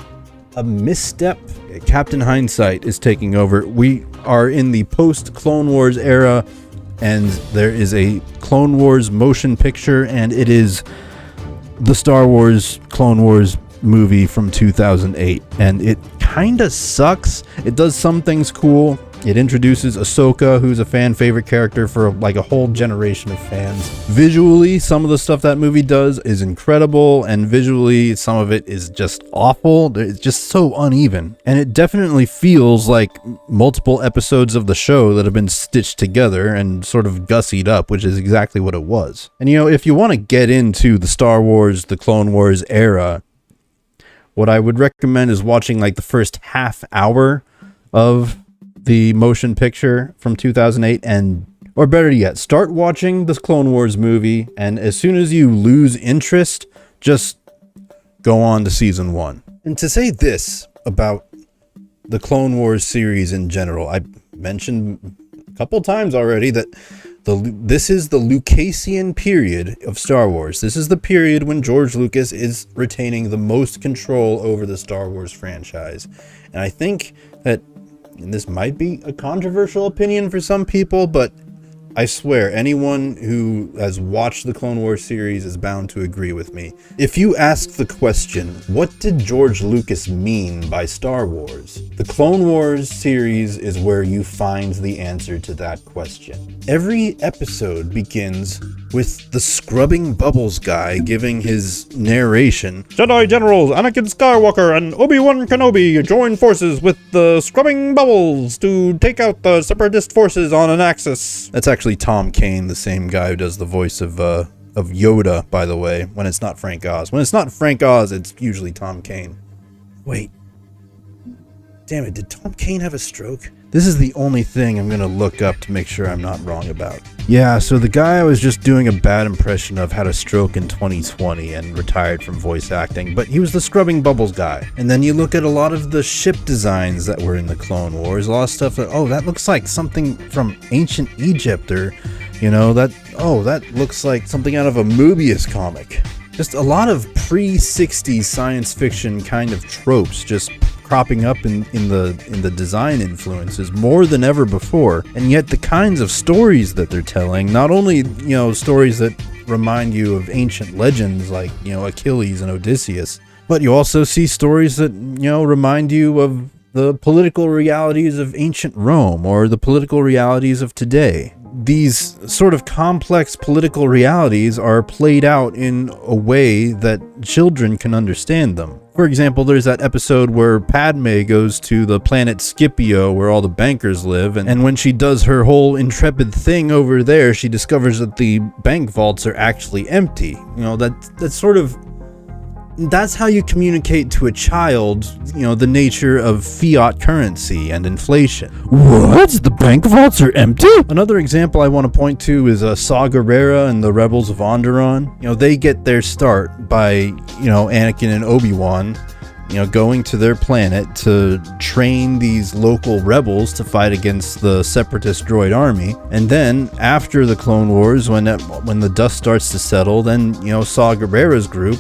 a misstep. Captain Hindsight is taking over. We are in the post-Clone Wars era, and there is a Clone Wars motion picture, and it is the Star Wars Clone Wars movie from 2008, and it kind of sucks. It does some things cool. It introduces Ahsoka, who's a fan favorite character for like a whole generation of fans. Visually, some of the stuff that movie does is incredible, and visually some of it is just awful. It's just so uneven, and it definitely feels like multiple episodes of the show that have been stitched together and sort of gussied up, which is exactly what it was. And you know, if you want to get into the Star Wars, the Clone Wars era, what I would recommend is watching like the first half hour of the motion picture from 2008, and or better yet, start watching the Clone Wars movie, and as soon as you lose interest, just go on to season 1. And to say this about the Clone Wars series in general, I mentioned a couple times already that this is the Lucasian period of Star Wars. This is the period when George Lucas is retaining the most control over the Star Wars franchise. And I think that, and this might be a controversial opinion for some people, but I swear, anyone who has watched the Clone Wars series is bound to agree with me. If you ask the question, what did George Lucas mean by Star Wars? The Clone Wars series is where you find the answer to that question. Every episode begins with the scrubbing bubbles guy giving his narration. Jedi Generals Anakin Skywalker and Obi-Wan Kenobi join forces with the scrubbing bubbles to take out the separatist forces on an axis. That's actually Tom Kane, the same guy who does the voice of Yoda, by the way, when it's not Frank Oz. When it's not Frank Oz, it's usually Tom Kane. Wait. Damn it, did Tom Kane have a stroke? This is the only thing I'm gonna look up to make sure I'm not wrong about. Yeah, so the guy I was just doing a bad impression of had a stroke in 2020 and retired from voice acting, but he was the scrubbing bubbles guy. And then you look at a lot of the ship designs that were in the Clone Wars, a lot of stuff that, oh, that looks like something from ancient Egypt, or, you know, that looks like something out of a Mobius comic. Just a lot of pre-60s science fiction kind of tropes just cropping up in the design influences more than ever before. And yet the kinds of stories that they're telling, not only, you know, stories that remind you of ancient legends like, you know, Achilles and Odysseus, but you also see stories that, you know, remind you of the political realities of ancient Rome or the political realities of today. These sort of complex political realities are played out in a way that children can understand them. For example, there's that episode where Padme goes to the planet Scipio where all the bankers live, and when she does her whole intrepid thing over there, she discovers that the bank vaults are actually empty. You know, that's how you communicate to a child, you know, the nature of fiat currency and inflation. What? The bank vaults are empty? Another example I want to point to is Saw Gerrera and the Rebels of Onderon. You know, they get their start by, you know, Anakin and Obi-Wan, you know, going to their planet to train these local rebels to fight against the separatist droid army. And then after the Clone Wars, when the dust starts to settle, then, you know, Saw Gerrera's group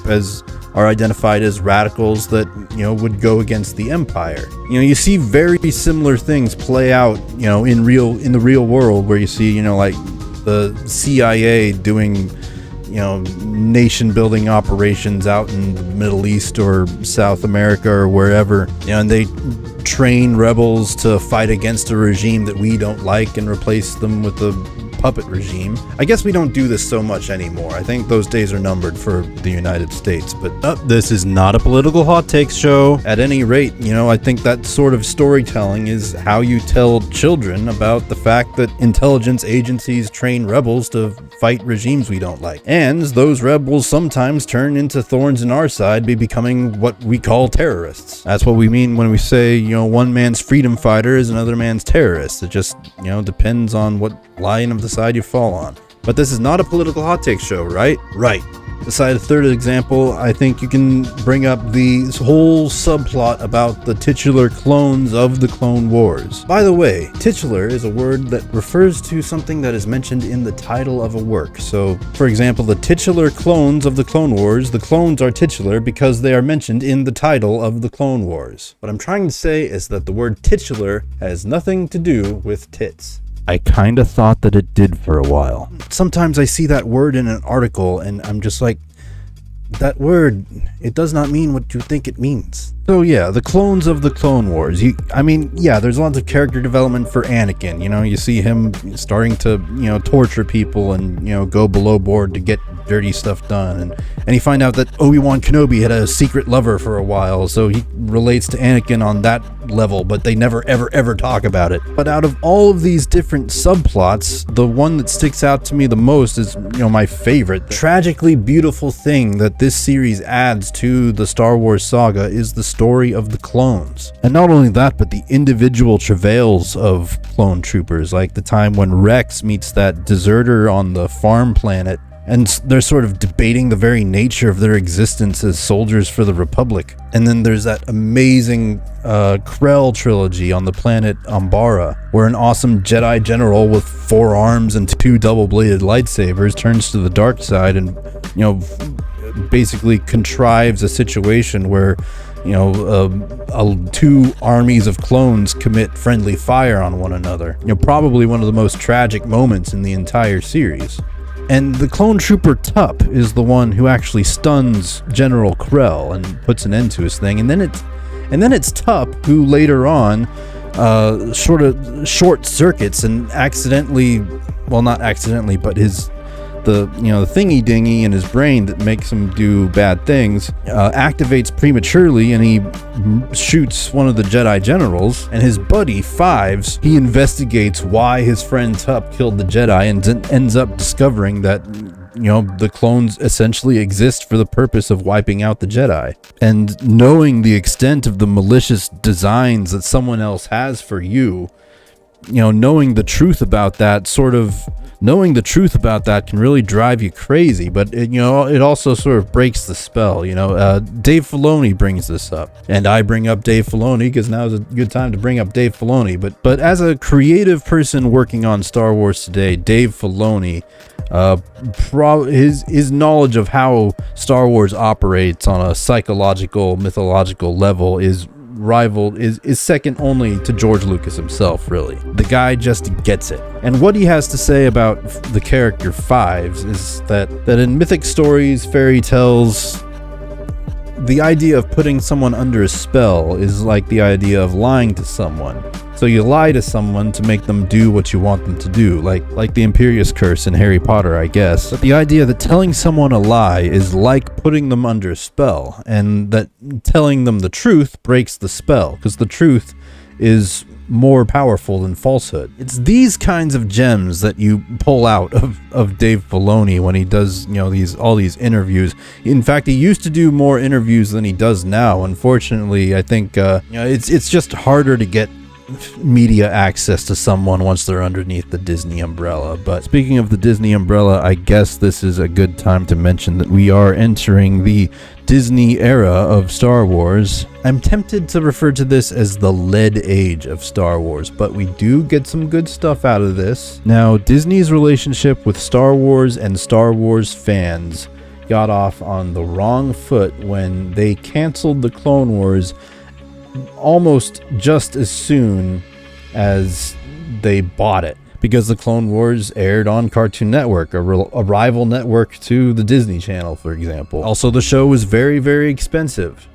are identified as radicals that, you know, would go against the Empire. You know, you see very similar things play out, you know, in the real world, where you see, you know, like the CIA doing, you know, nation building operations out in the Middle East or South America or wherever, you know, and they train rebels to fight against a regime that we don't like and replace them with the puppet regime. I guess we don't do this so much anymore. I think those days are numbered for the United States, but this is not a political hot takes show. At any rate, you know, I think that sort of storytelling is how you tell children about the fact that intelligence agencies train rebels to fight regimes we don't like. And those rebels sometimes turn into thorns in our side by becoming what we call terrorists. That's what we mean when we say, you know, one man's freedom fighter is another man's terrorist. It just, you know, depends on what line of the side you fall on. But this is not a political hot take show, right? Right. Beside a third example, I think you can bring up the whole subplot about the titular clones of the Clone Wars. By the way, titular is a word that refers to something that is mentioned in the title of a work. So, for example, the titular clones of the Clone Wars, the clones are titular because they are mentioned in the title of the Clone Wars. What I'm trying to say is that the word titular has nothing to do with tits. I kinda thought that it did for a while. Sometimes I see that word in an article and I'm just like, that word, it does not mean what you think it means. So yeah, the clones of the Clone Wars. There's lots of character development for Anakin. You know, you see him starting to, you know, torture people and, you know, go below board to get dirty stuff done. And you find out that Obi-Wan Kenobi had a secret lover for a while, so he relates to Anakin on that level, but they never ever talk about it. But out of all of these different subplots, the one that sticks out to me the most is, my favorite. The tragically beautiful thing that this series adds to the Star Wars saga is the story of the clones. And not only that, but the individual travails of clone troopers, like the time when Rex meets that deserter on the farm planet, and they're sort of debating the very nature of their existence as soldiers for the Republic. And then there's that amazing Krell trilogy on the planet Umbara, where an awesome Jedi general with 4 arms and 2 double-bladed lightsabers turns to the dark side and, basically contrives a situation where, 2 armies of clones commit friendly fire on one another. Probably one of the most tragic moments in the entire series. And the clone trooper Tup is the one who actually stuns General Krell and puts an end to his thing. And then it's Tup who later on short circuits and accidentally, well, not accidentally, but the thingy dingy in his brain that makes him do bad things activates prematurely, and he shoots one of the Jedi generals. And his buddy Fives, he investigates why his friend Tup killed the Jedi, and ends up discovering that the clones essentially exist for the purpose of wiping out the Jedi. And knowing the extent of the malicious designs that someone else has for you, knowing the truth about that can really drive you crazy. But it also sort of breaks the spell. Dave Filoni brings this up, and I bring up Dave Filoni because now is a good time to bring up Dave Filoni. But as a creative person working on Star Wars today, Dave Filoni, his knowledge of how Star Wars operates on a psychological, mythological level is second only to George Lucas himself, really. The guy just gets it. And what he has to say about the character Fives is that in mythic stories, fairy tales, the idea of putting someone under a spell is like the idea of lying to someone. So you lie to someone to make them do what you want them to do, like the Imperious Curse in Harry Potter, I guess. But the idea that telling someone a lie is like putting them under a spell, and that telling them the truth breaks the spell, because the truth is more powerful than falsehood. It's these kinds of gems that you pull out of Dave Filoni when he does, all these interviews. In fact, he used to do more interviews than he does now. Unfortunately, I think it's just harder to get media access to someone once they're underneath the Disney umbrella. But speaking of the Disney umbrella, I guess this is a good time to mention that we are entering the Disney era of Star Wars. I'm tempted to refer to this as the lead age of Star Wars, but we do get some good stuff out of this. Now, Disney's relationship with Star Wars and Star Wars fans got off on the wrong foot when they canceled the Clone Wars almost just as soon as they bought it, because the Clone Wars aired on Cartoon Network, a rival network to the Disney Channel, for example. Also, the show was very, very expensive,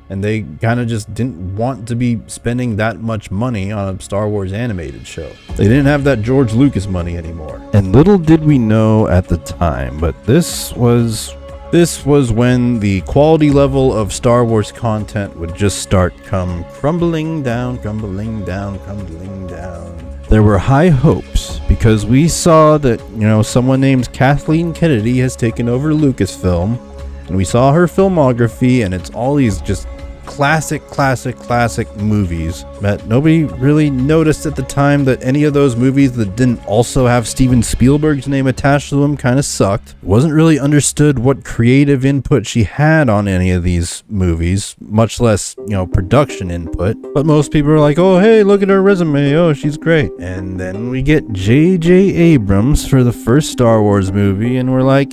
and they kind of just didn't want to be spending that much money on a Star Wars animated show. They didn't have that George Lucas money anymore. And little did we know at the time, but this was when the quality level of Star Wars content would just start crumbling down. There were high hopes because we saw that, someone named Kathleen Kennedy has taken over Lucasfilm, and we saw her filmography, and it's all these just classic movies that nobody really noticed at the time that any of those movies that didn't also have Steven Spielberg's name attached to them kind of sucked. Wasn't really understood what creative input she had on any of these movies, much less, production input. But most people are like, oh, hey, look at her resume. Oh, she's great. And then we get J.J. Abrams for the first Star Wars movie, and we're like,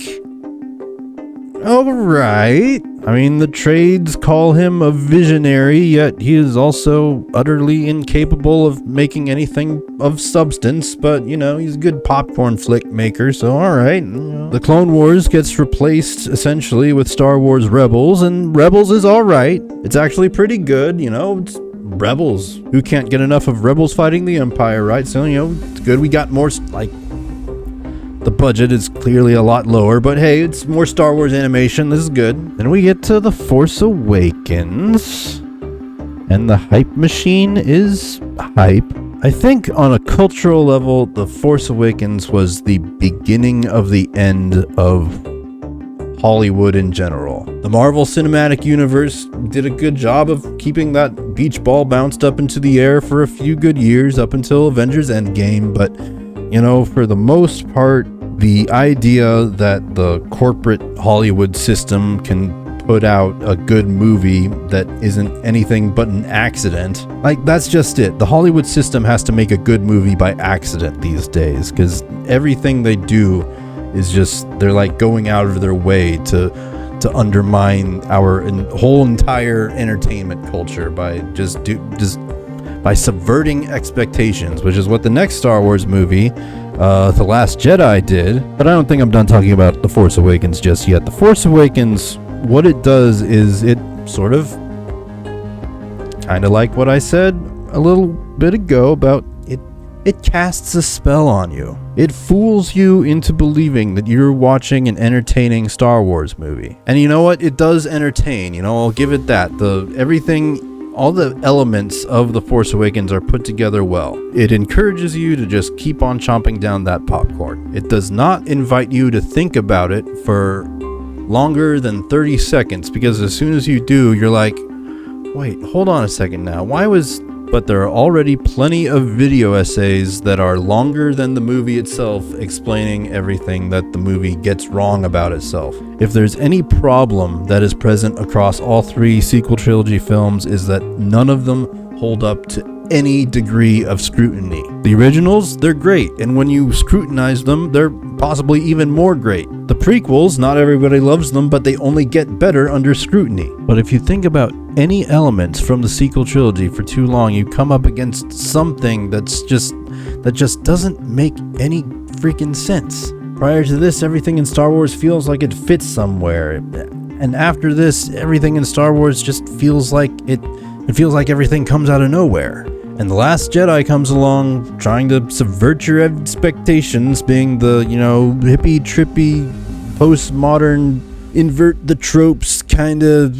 all right. I mean, the trades call him a visionary, yet he is also utterly incapable of making anything of substance, but, he's a good popcorn flick maker, so alright. The Clone Wars gets replaced, essentially, with Star Wars Rebels, and Rebels is alright. It's actually pretty good, it's Rebels. Who can't get enough of Rebels fighting the Empire, right? So, it's good. We got more, The budget is clearly a lot lower, but hey, it's more Star Wars animation. This is good. Then we get to The Force Awakens, and the hype machine is hype. I think on a cultural level, The Force Awakens was the beginning of the end of Hollywood in general. The Marvel Cinematic Universe did a good job of keeping that beach ball bounced up into the air for a few good years up until Avengers Endgame, but you know, for the most part, the idea that the corporate Hollywood system can put out a good movie that isn't anything but an accident, like, that's just it. The Hollywood system has to make a good movie by accident these days, because everything they do is just, they're like going out of their way to undermine our whole entire entertainment culture by by subverting expectations, which is what the next Star Wars movie, The Last Jedi, did. But I don't think I'm done talking about The Force Awakens just yet. The Force Awakens, what it does is it sort of, kind of like what I said a little bit ago about it casts a spell on you. It fools you into believing that you're watching an entertaining Star Wars movie. And you know what? It does entertain, you know, I'll give it that. All the elements of The Force Awakens are put together well. It encourages you to just keep on chomping down that popcorn. It does not invite you to think about it for longer than 30 seconds, because as soon as you do, you're like, wait, hold on a second now. But there are already plenty of video essays that are longer than the movie itself, explaining everything that the movie gets wrong about itself. If there's any problem that is present across all three sequel trilogy films, is that none of them hold up to any degree of scrutiny. The originals, they're great, and when you scrutinize them, they're possibly even more great. The prequels, not everybody loves them, but they only get better under scrutiny. But if you think about any elements from the sequel trilogy for too long, you come up against something that just doesn't make any freaking sense. Prior to this, everything in Star Wars feels like it fits somewhere, and after this, everything in Star Wars just feels like it feels like everything comes out of nowhere. And The Last Jedi comes along trying to subvert your expectations, being the, hippie, trippy, postmodern, invert the tropes, kind of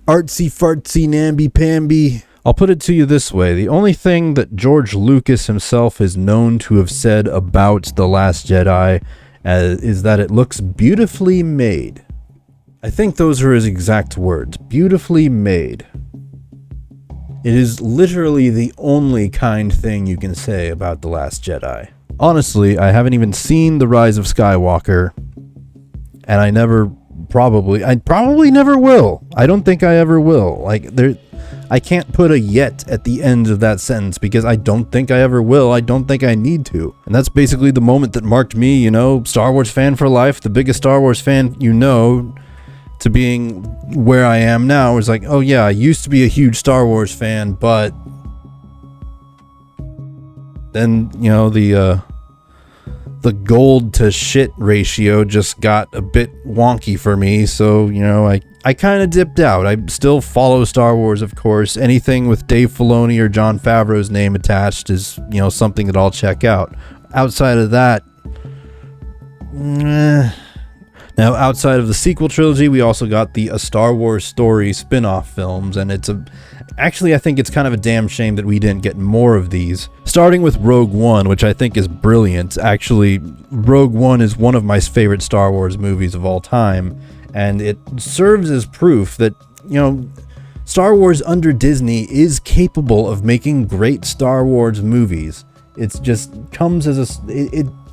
artsy-fartsy, namby-pamby. I'll put it to you this way. The only thing that George Lucas himself is known to have said about The Last Jedi is that it looks beautifully made. I think those are his exact words. Beautifully made. It is literally the only kind thing you can say about The Last Jedi. Honestly, I haven't even seen The Rise of Skywalker, and I probably never will. I don't think I ever will. I can't put a yet at the end of that sentence because I don't think I ever will. I don't think I need to. And that's basically the moment that marked me, Star Wars fan for life, the biggest Star Wars fan to being where I am now. Is like, oh yeah, I used to be a huge Star Wars fan, but then, the gold to shit ratio just got a bit wonky for me, so, I kind of dipped out. I still follow Star Wars, of course. Anything with Dave Filoni or Jon Favreau's name attached is, something that I'll check out. Outside of that, Now, outside of the sequel trilogy, we also got the A Star Wars Story spin-off films, and actually, I think it's kind of a damn shame that we didn't get more of these. Starting with Rogue One, which I think is brilliant. Actually, Rogue One is one of my favorite Star Wars movies of all time, and it serves as proof that, Star Wars under Disney is capable of making great Star Wars movies. It just comes as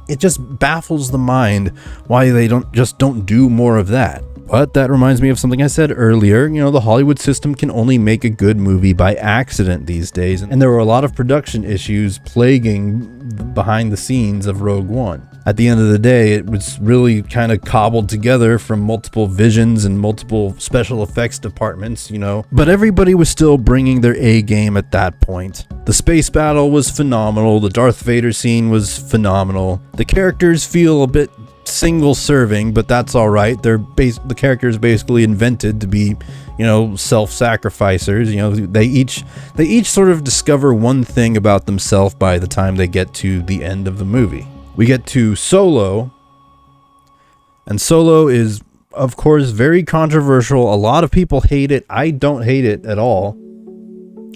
it just baffles the mind why they don't do more of that. But that reminds me of something I said earlier. The Hollywood system can only make a good movie by accident these days. And there were a lot of production issues plaguing behind the scenes of Rogue One. At the end of the day, it was really kind of cobbled together from multiple visions and multiple special effects departments, But everybody was still bringing their A game at that point. The space battle was phenomenal. The Darth Vader scene was phenomenal. The characters feel a bit single-serving, but that's all right. The characters basically invented to be, self-sacrificers. They each sort of discover one thing about themselves by the time they get to the end of the movie. we get to Solo. And Solo is, of course, very controversial. A lot of people hate it. I don't hate it at all.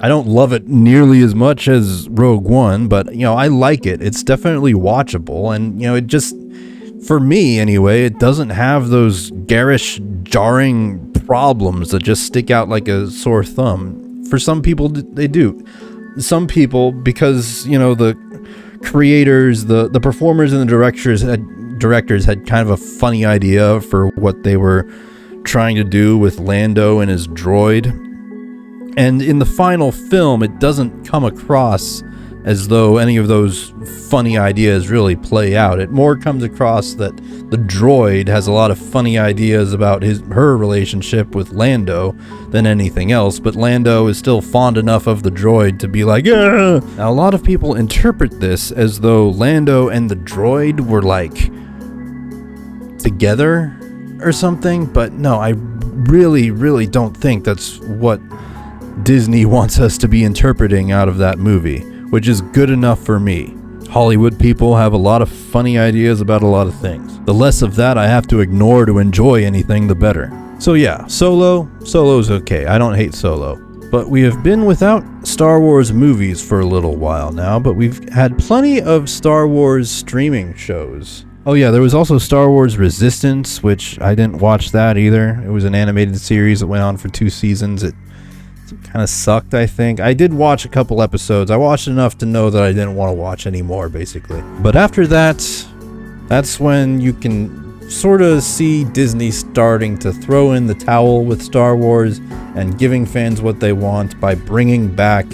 I don't love it nearly as much as Rogue One, but, you know, I like it. It's definitely watchable. And, you know, it just, for me anyway, it doesn't have those garish, jarring problems that just stick out like a sore thumb. For some people, they do. Some people, because, you know, the creators, the performers and the directors had kind of a funny idea for what they were trying to do with Lando and his droid. And in the final film, it doesn't come across as though any of those funny ideas really play out. It more comes across that the droid has a lot of funny ideas about her relationship with Lando than anything else, but Lando is still fond enough of the droid to be like, "Ugh!" Now, a lot of people interpret this as though Lando and the droid were like together or something, but no, I really don't think that's what Disney wants us to be interpreting out of that movie, which is good enough for me. Hollywood people have a lot of funny ideas about a lot of things. The less of that I have to ignore to enjoy anything, the better. So yeah, Solo's okay. I don't hate Solo. But we have been without Star Wars movies for a little while now, but we've had plenty of Star Wars streaming shows. Oh yeah, there was also Star Wars Resistance, which I didn't watch that either. It was an animated series that went on for 2 seasons. It kind of sucked, I think. I did watch a couple episodes. I watched enough to know that I didn't want to watch anymore, basically. But after that, that's when you can sort of see Disney starting to throw in the towel with Star Wars and giving fans what they want by bringing back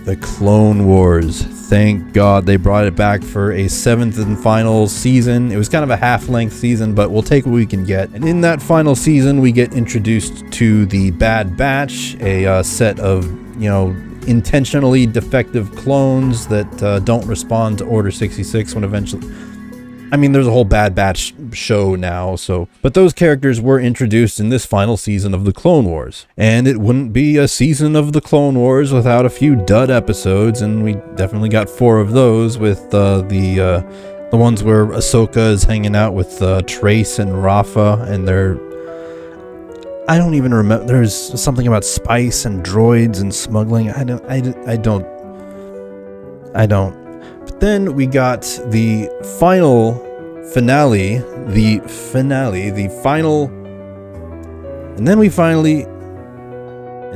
the Clone Wars. Thank God they brought it back for a 7th and final season. It was kind of a half-length season, but we'll take what we can get. And in that final season, we get introduced to the Bad Batch, a set of, you know, intentionally defective clones that don't respond to Order 66 when eventually... I mean, there's a whole Bad Batch show now, so... But those characters were introduced in this final season of the Clone Wars. And it wouldn't be a season of the Clone Wars without a few dud episodes, and we definitely got 4 of those with the ones where Ahsoka is hanging out with Trace and Rafa, and they're... I don't even remember... There's something about spice and droids and smuggling. I don't... But then we got the final finale, and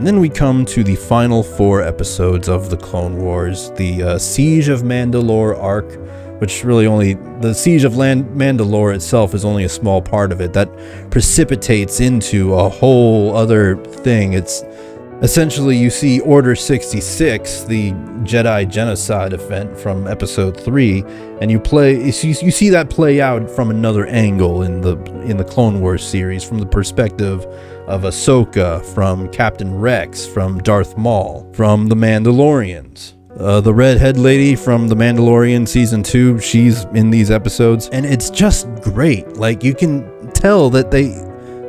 then we come to the final 4 episodes of the Clone Wars, the Siege of Mandalore arc, which really only, the Siege of Mandalore itself is only a small part of it. That precipitates into a whole other thing. It's essentially, you see Order 66, the Jedi genocide event from Episode 3, and you see that play out from another angle in the Clone Wars series, from the perspective of Ahsoka, from Captain Rex, from Darth Maul, from the Mandalorians. The redhead lady from The Mandalorian Season 2, she's in these episodes, and it's just great. Like, you can tell that they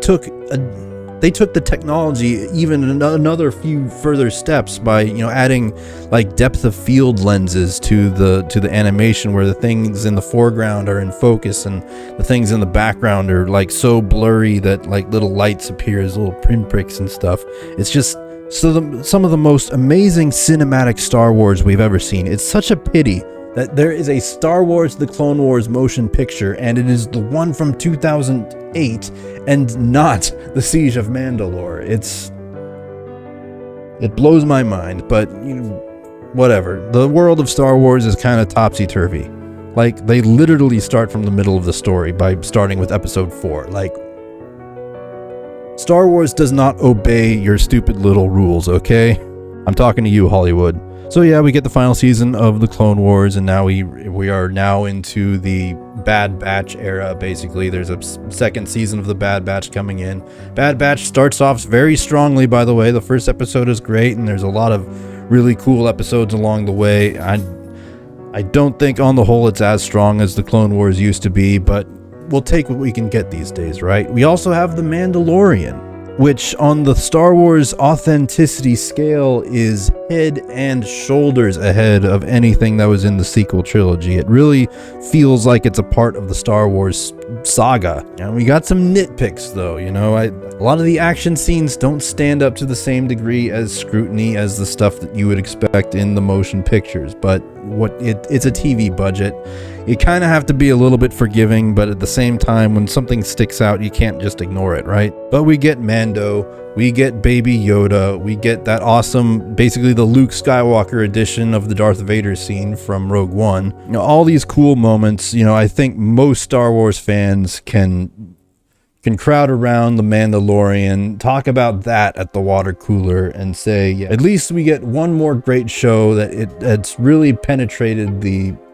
took the technology even another few further steps by, you know, adding like depth of field lenses to the animation, where the things in the foreground are in focus and the things in the background are like so blurry that like little lights appear as little pinpricks and stuff. It's just some of the most amazing cinematic Star Wars we've ever seen. It's such a pity that there is a Star Wars The Clone Wars motion picture, and it is the one from 2008 and not the Siege of Mandalore. It blows my mind, but you know, whatever. The world of Star Wars is kind of topsy-turvy. Like, they literally start from the middle of the story by starting with Episode 4. Like, Star Wars does not obey your stupid little rules, okay? I'm talking to you, Hollywood. So yeah, we get the final season of the Clone Wars, and now we are now into the Bad Batch era, basically. There's a second season of the Bad Batch coming in. Bad Batch starts off very strongly, by the way. The first episode is great, and there's a lot of really cool episodes along the way. I don't think on the whole it's as strong as the Clone Wars used to be, but we'll take what we can get these days, right? We also have The Mandalorian. which on the Star Wars authenticity scale is head and shoulders ahead of anything that was in the sequel trilogy. It really feels like it's a part of the Star Wars saga. And we got some nitpicks though, you know, a lot of the action scenes don't stand up to the same degree as scrutiny as the stuff that you would expect in the motion pictures, but it's a TV budget. You kind of have to be a little bit forgiving, but at the same time, when something sticks out, you can't just ignore it, right? But we get Mando, we get Baby Yoda, we get that awesome, basically the Luke Skywalker edition of the Darth Vader scene from Rogue One. You know, all these cool moments, you know, I think most Star Wars fans can crowd around the Mandalorian, talk about that at the water cooler, and say, yeah, at least we get one more great show that it's really penetrated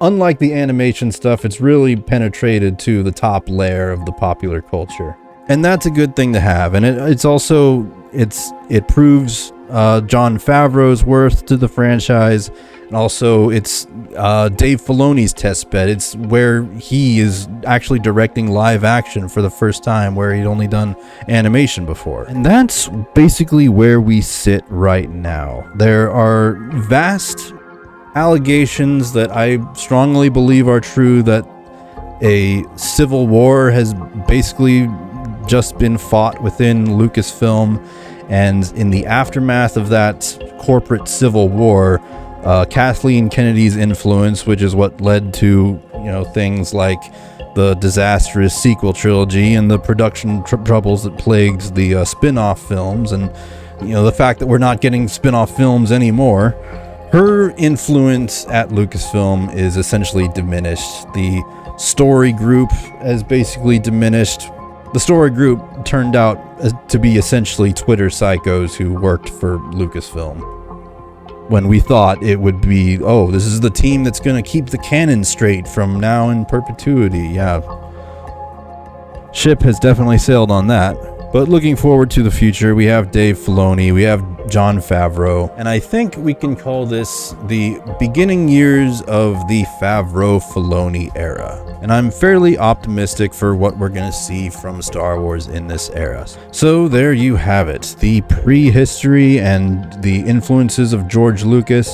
unlike the animation stuff, it's really penetrated to the top layer of the popular culture. And that's a good thing to have. And it's also, it proves Jon Favreau's worth to the franchise. And also, it's Dave Filoni's test bed. It's where he is actually directing live action for the first time, where he'd only done animation before. And that's basically where we sit right now. There are vast allegations that I strongly believe are true, that a civil war has basically just been fought within Lucasfilm, and in the aftermath of that corporate civil war, Kathleen Kennedy's influence, which is what led to, you know, things like the disastrous sequel trilogy and the production troubles that plagued the spin-off films, and, you know, the fact that we're not getting spin-off films anymore, her influence at Lucasfilm is essentially diminished. The story group has basically diminished. The story group turned out to be essentially Twitter psychos who worked for Lucasfilm, when we thought it would be, oh, this is the team that's going to keep the canon straight from now in perpetuity. Yeah. Ship has definitely sailed on that. But looking forward to the future, we have Dave Filoni, we have Jon Favreau, and I think we can call this the beginning years of the Favreau-Filoni era. And I'm fairly optimistic for what we're going to see from Star Wars in this era. So there you have it, the prehistory and the influences of George Lucas.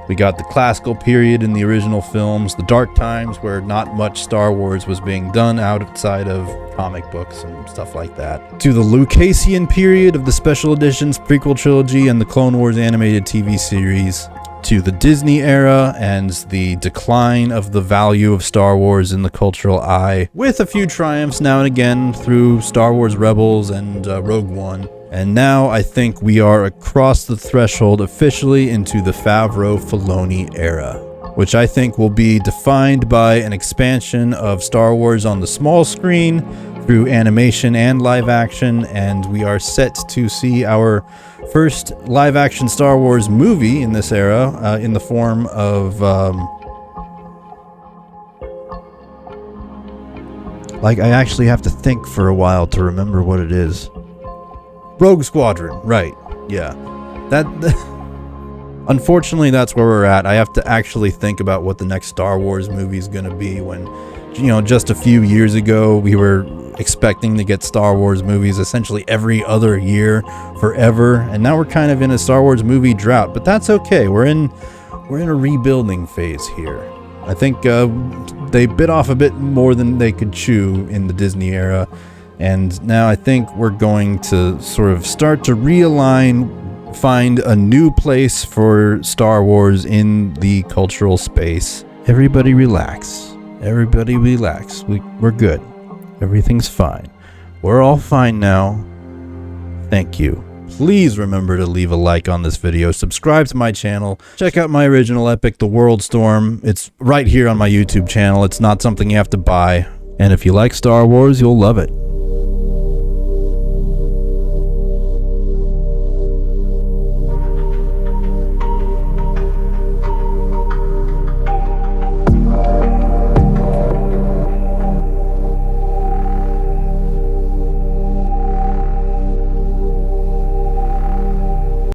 We got the classical period in the original films, the dark times where not much Star Wars was being done outside of comic books and stuff like that, to the Lucasian period of the special editions, prequel trilogy, and the Clone Wars animated TV series, to the Disney era and the decline of the value of Star Wars in the cultural eye, with a few triumphs now and again through Star Wars Rebels and Rogue One. And now I think we are across the threshold officially into the Favreau-Filoni era, which I think will be defined by an expansion of Star Wars on the small screen through animation and live action, and we are set to see our first live action Star Wars movie in this era in the form of like, I actually have to think for a while to remember what it is. Rogue Squadron, right, yeah. That unfortunately, that's where we're at. I have to actually think about what the next Star Wars movie is going to be, when, you know, just a few years ago, we were expecting to get Star Wars movies essentially every other year forever, and now we're kind of in a Star Wars movie drought, but that's okay. We're in a rebuilding phase here. I think they bit off a bit more than they could chew in the Disney era. And now I think we're going to sort of start to realign, find a new place for Star Wars in the cultural space. Everybody relax. Everybody relax. We're good. Everything's fine. We're all fine now. Thank you. Please remember to leave a like on this video, subscribe to my channel, check out my original epic, The World Storm. It's right here on my YouTube channel. It's not something you have to buy. And if you like Star Wars, you'll love it.